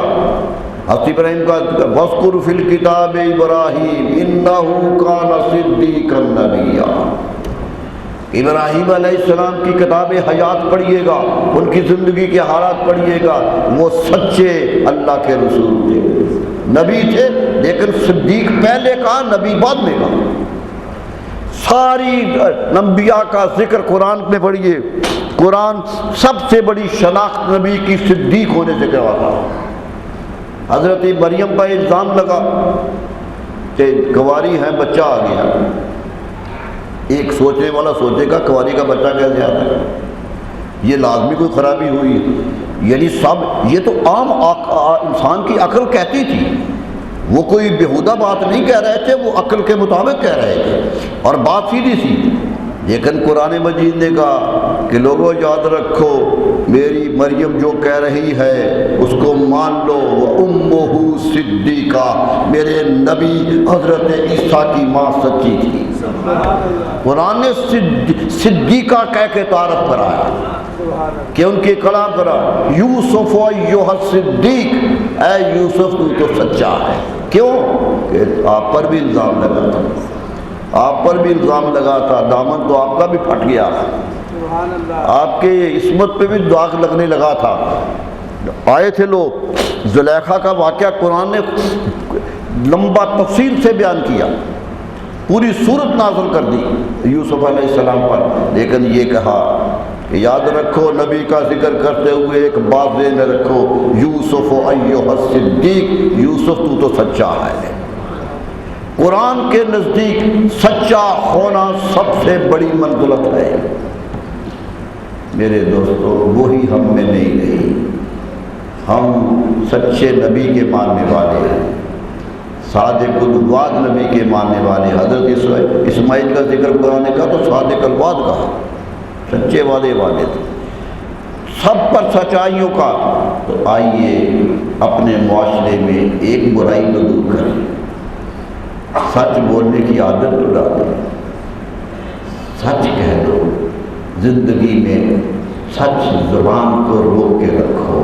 حضرت ابراہیم کا وَاذْكُرْ فِي الْكِتَابِ إِبْرَاهِيمَ إِنَّهُ كَانَ صِدِّيقًا نَبِيًّا۔ ابراہیم علیہ السلام کی کتاب حیات پڑھیے گا، ان کی زندگی کے حالات پڑھیے گا، وہ سچے اللہ کے رسول تھے، نبی تھے، لیکن صدیق پہلے کہا، نبی بعد میں کہا۔ ساری انبیاء کا ذکر قرآن میں پڑھیے، قرآن سب سے بڑی شناخت نبی کی صدیق ہونے سے کرواتا۔ حضرت مریم کا الزام لگا کہ کنواری ہیں، بچہ آ گیا۔ ایک سوچنے والا سوچے گا کنواری کا بچہ کیسے آتا ہے، یہ لازمی کوئی خرابی ہوئی ہے، یعنی سب یہ تو عام انسان کی عقل کہتی تھی، وہ کوئی بیہودہ بات نہیں کہہ رہے تھے، وہ عقل کے مطابق کہہ رہے تھے اور بات سیدھی سی۔ لیکن قرآن مجید نے کہا کہ لوگوں یاد رکھو، میری مریم جو کہہ رہی ہے اس کو مان لو، وَأُمُّهُ صِدِّیقَہ، میرے نبی حضرت عیسیٰ کی ماں سچی تھی۔ قرآن نے صدیقہ کہہ کے تعارف کرایا کہ ان کے کلام کرا، یوسف ایھا الصدیق، اے یوسف تو سچا ہے۔ کیوں کہ آپ پر بھی الزام لگا تھا، آپ پر بھی الزام لگا تھا، دامن تو آپ کا بھی پھٹ گیا، آپ کے عصمت پہ بھی داغ لگنے لگا تھا۔ آئے تھے لوگ، زلیخا کا واقعہ قرآن نے لمبا تفصیل سے بیان کیا، پوری صورت نازل کر دی یوسف علیہ السلام پر، لیکن یہ کہا کہ یاد رکھو، نبی کا ذکر کرتے ہوئے ایک بات ذہن میں رکھو، یوسف ایھا الصدیق، یوسف تو سچا ہے۔ قرآن کے نزدیک سچا ہونا سب سے بڑی منزلت ہے۔ میرے دوستو، وہی ہم میں نہیں رہی، ہم سچے نبی کے ماننے والے ہیں، صادق الوعد نبی کے ماننے والے۔ حضرت اسماعیل کا ذکر قرآن نے کہا تو صادق الوعد کہا، سچے وعدے والے تھے، سب پر سچائیوں کا۔ تو آئیے اپنے معاشرے میں ایک برائی تو دور کریں، سچ بولنے کی عادت تو ڈالیں، سچ کہہ دو، زندگی میں سچ زبان کو روک کے رکھو۔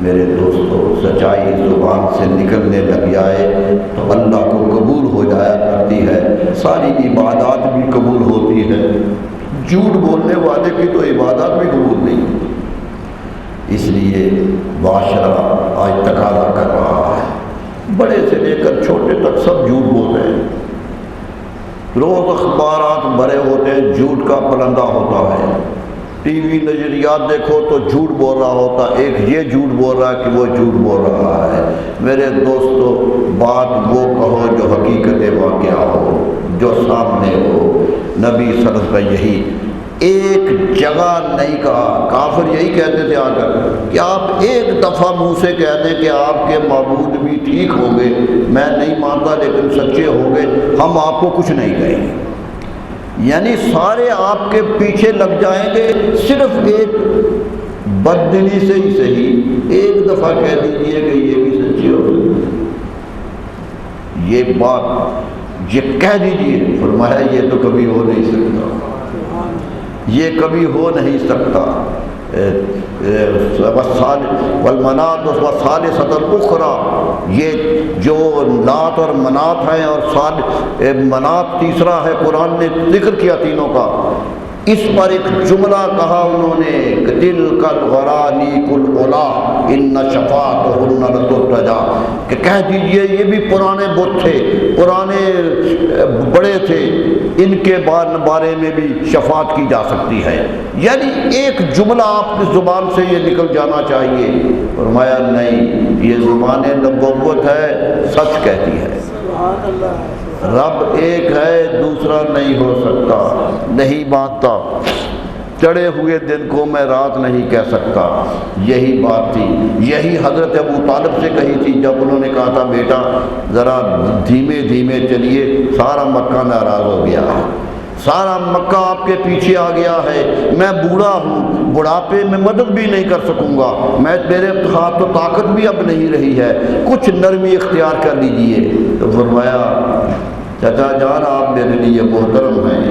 میرے دوستو، سچائی زبان سے نکلنے لگ جائے تو اللہ کو قبول ہو جایا کرتی ہے، ساری عبادات بھی قبول ہوتی ہے، جھوٹ بولنے والے کی تو عبادات بھی قبول نہیں ہوتی۔ اس لیے معاشرہ آج تقاضا کر رہا ہے، بڑے سے لے کر چھوٹے تک سب جھوٹ بول رہے ہیں، روز اخبارات بھرے ہوتے ہیں، جھوٹ کا پلندہ ہوتا ہے، ٹی وی نظریات دیکھو تو جھوٹ بول رہا ہوتا، ایک یہ جھوٹ بول رہا ہے کہ وہ جھوٹ بول رہا ہے۔ میرے دوستو، بات وہ کہو جو حقیقت واقعہ ہو، جو سامنے ہو۔ نبی صلی اللہ علیہ وسلم یہی ایک جگہ نہیں کہا، کافر یہی کہتے تھے آ کر کہ آپ ایک دفعہ منہ سے کہہ دیں کہ آپ کے معبود بھی ٹھیک ہوں گے، میں نہیں مانتا لیکن سچے ہوں گے، ہم آپ کو کچھ نہیں کہیں گے، یعنی سارے آپ کے پیچھے لگ جائیں گے، صرف ایک بددلی سے ہی صحیح ایک دفعہ کہہ دیجئے کہ یہ بھی سچے یہ بات یہ کہہ دیجئے. فرمایا یہ تو کبھی ہو نہیں سکتا، یہ کبھی ہو نہیں سکتا. والمنات والثالثۃ الاخری، یہ جو لات اور منات ہیں اور منات تیسرا ہے، قرآن نے ذکر کیا تینوں کا. اس پر ایک جملہ کہا انہوں نے کہ تلک الغرانیق العلا ان شفاعتہن لترتجی، کہ کہہ دیجئے یہ بھی پرانے بت تھے، پرانے بڑے تھے، ان کے بارے میں بھی شفاعت کی جا سکتی ہے. یعنی ایک جملہ آپ کی زبان سے یہ نکل جانا چاہیے. فرمایا نہیں، یہ زبان نبوت ہے، سچ کہتی ہے. رب ایک ہے، دوسرا نہیں ہو سکتا، نہیں مانتا. چڑھے ہوئے دن کو میں رات نہیں کہہ سکتا. یہی بات تھی، یہی حضرت ابو طالب سے کہی تھی جب انہوں نے کہا تھا بیٹا ذرا دھیمے دھیمے چلیے، سارا مکہ ناراض ہو گیا ہے، سارا مکہ آپ کے پیچھے آ گیا ہے، میں بوڑھا ہوں، بڑھاپے میں مدد بھی نہیں کر سکوں گا، میرے ہاتھ تو طاقت بھی اب نہیں رہی ہے، کچھ نرمی اختیار کر لیجئے. تو فرمایا چچا جان آپ میرے لیے محترم ہیں،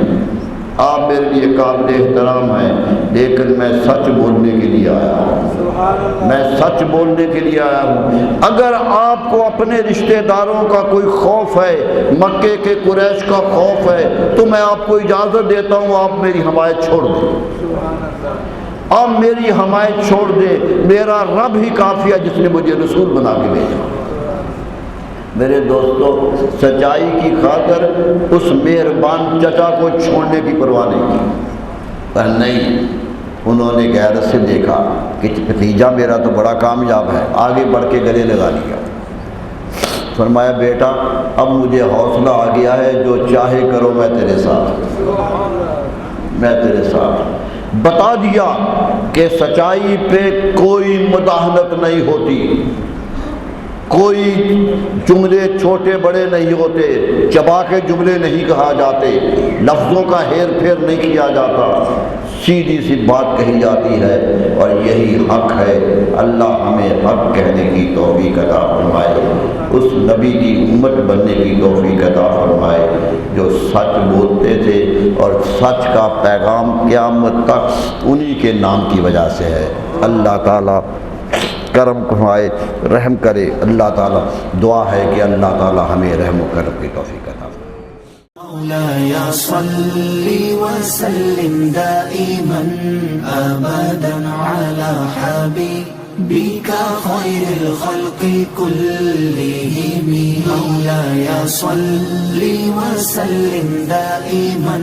آپ میرے لیے قابل احترام ہیں، لیکن میں سچ بولنے کے لیے آیا ہوں، میں سچ بولنے کے لیے آیا ہوں. اگر آپ کو اپنے رشتہ داروں کا کوئی خوف ہے، مکے کے قریش کا خوف ہے، تو میں آپ کو اجازت دیتا ہوں آپ میری حمایت چھوڑ دیں، آپ میری حمایت چھوڑ دیں. میرا رب ہی کافی ہے جس نے مجھے رسول بنا کے بھیجا. میرے دوستو، سچائی کی خاطر اس مہربان چچا کو چھوڑنے کی پرواہ نہیں کی، پر نہیں، انہوں نے غیرت سے دیکھا کہ بھتیجا میرا تو بڑا کامیاب ہے، آگے بڑھ کے گلے لگا لیا. فرمایا بیٹا اب مجھے حوصلہ آ گیا ہے، جو چاہے کرو، میں تیرے ساتھ، میں تیرے ساتھ. بتا دیا کہ سچائی پہ کوئی مداہنت نہیں ہوتی، کوئی جملے چھوٹے بڑے نہیں ہوتے، چبا کے جملے نہیں کہا جاتے، لفظوں کا ہیر پھیر نہیں کیا جاتا، سیدھی سی بات کہی جاتی ہے، اور یہی حق ہے. اللہ ہمیں حق کہنے کی توفیق عطا فرمائے، اس نبی کی امت بننے کی توفیق عطا فرمائے جو سچ بولتے تھے، اور سچ کا پیغام قیامت تک انہی کے نام کی وجہ سے ہے. اللہ تعالیٰ کرم فرمائے، رحم کرے. اللہ تعالیٰ دعا ہے کہ اللہ تعالیٰ ہمیں رحم و کرم کی توفیق عطا فرمائے. مولاي صل وسلم دائما أبدا على حبيبك خير الخلق كلهم. مولاي صل وسلم دائما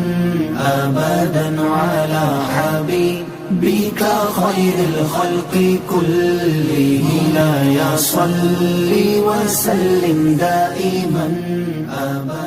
أبدا على حبيبك خير الخلق كلهم. مولاي صل وسلم دائما أبدا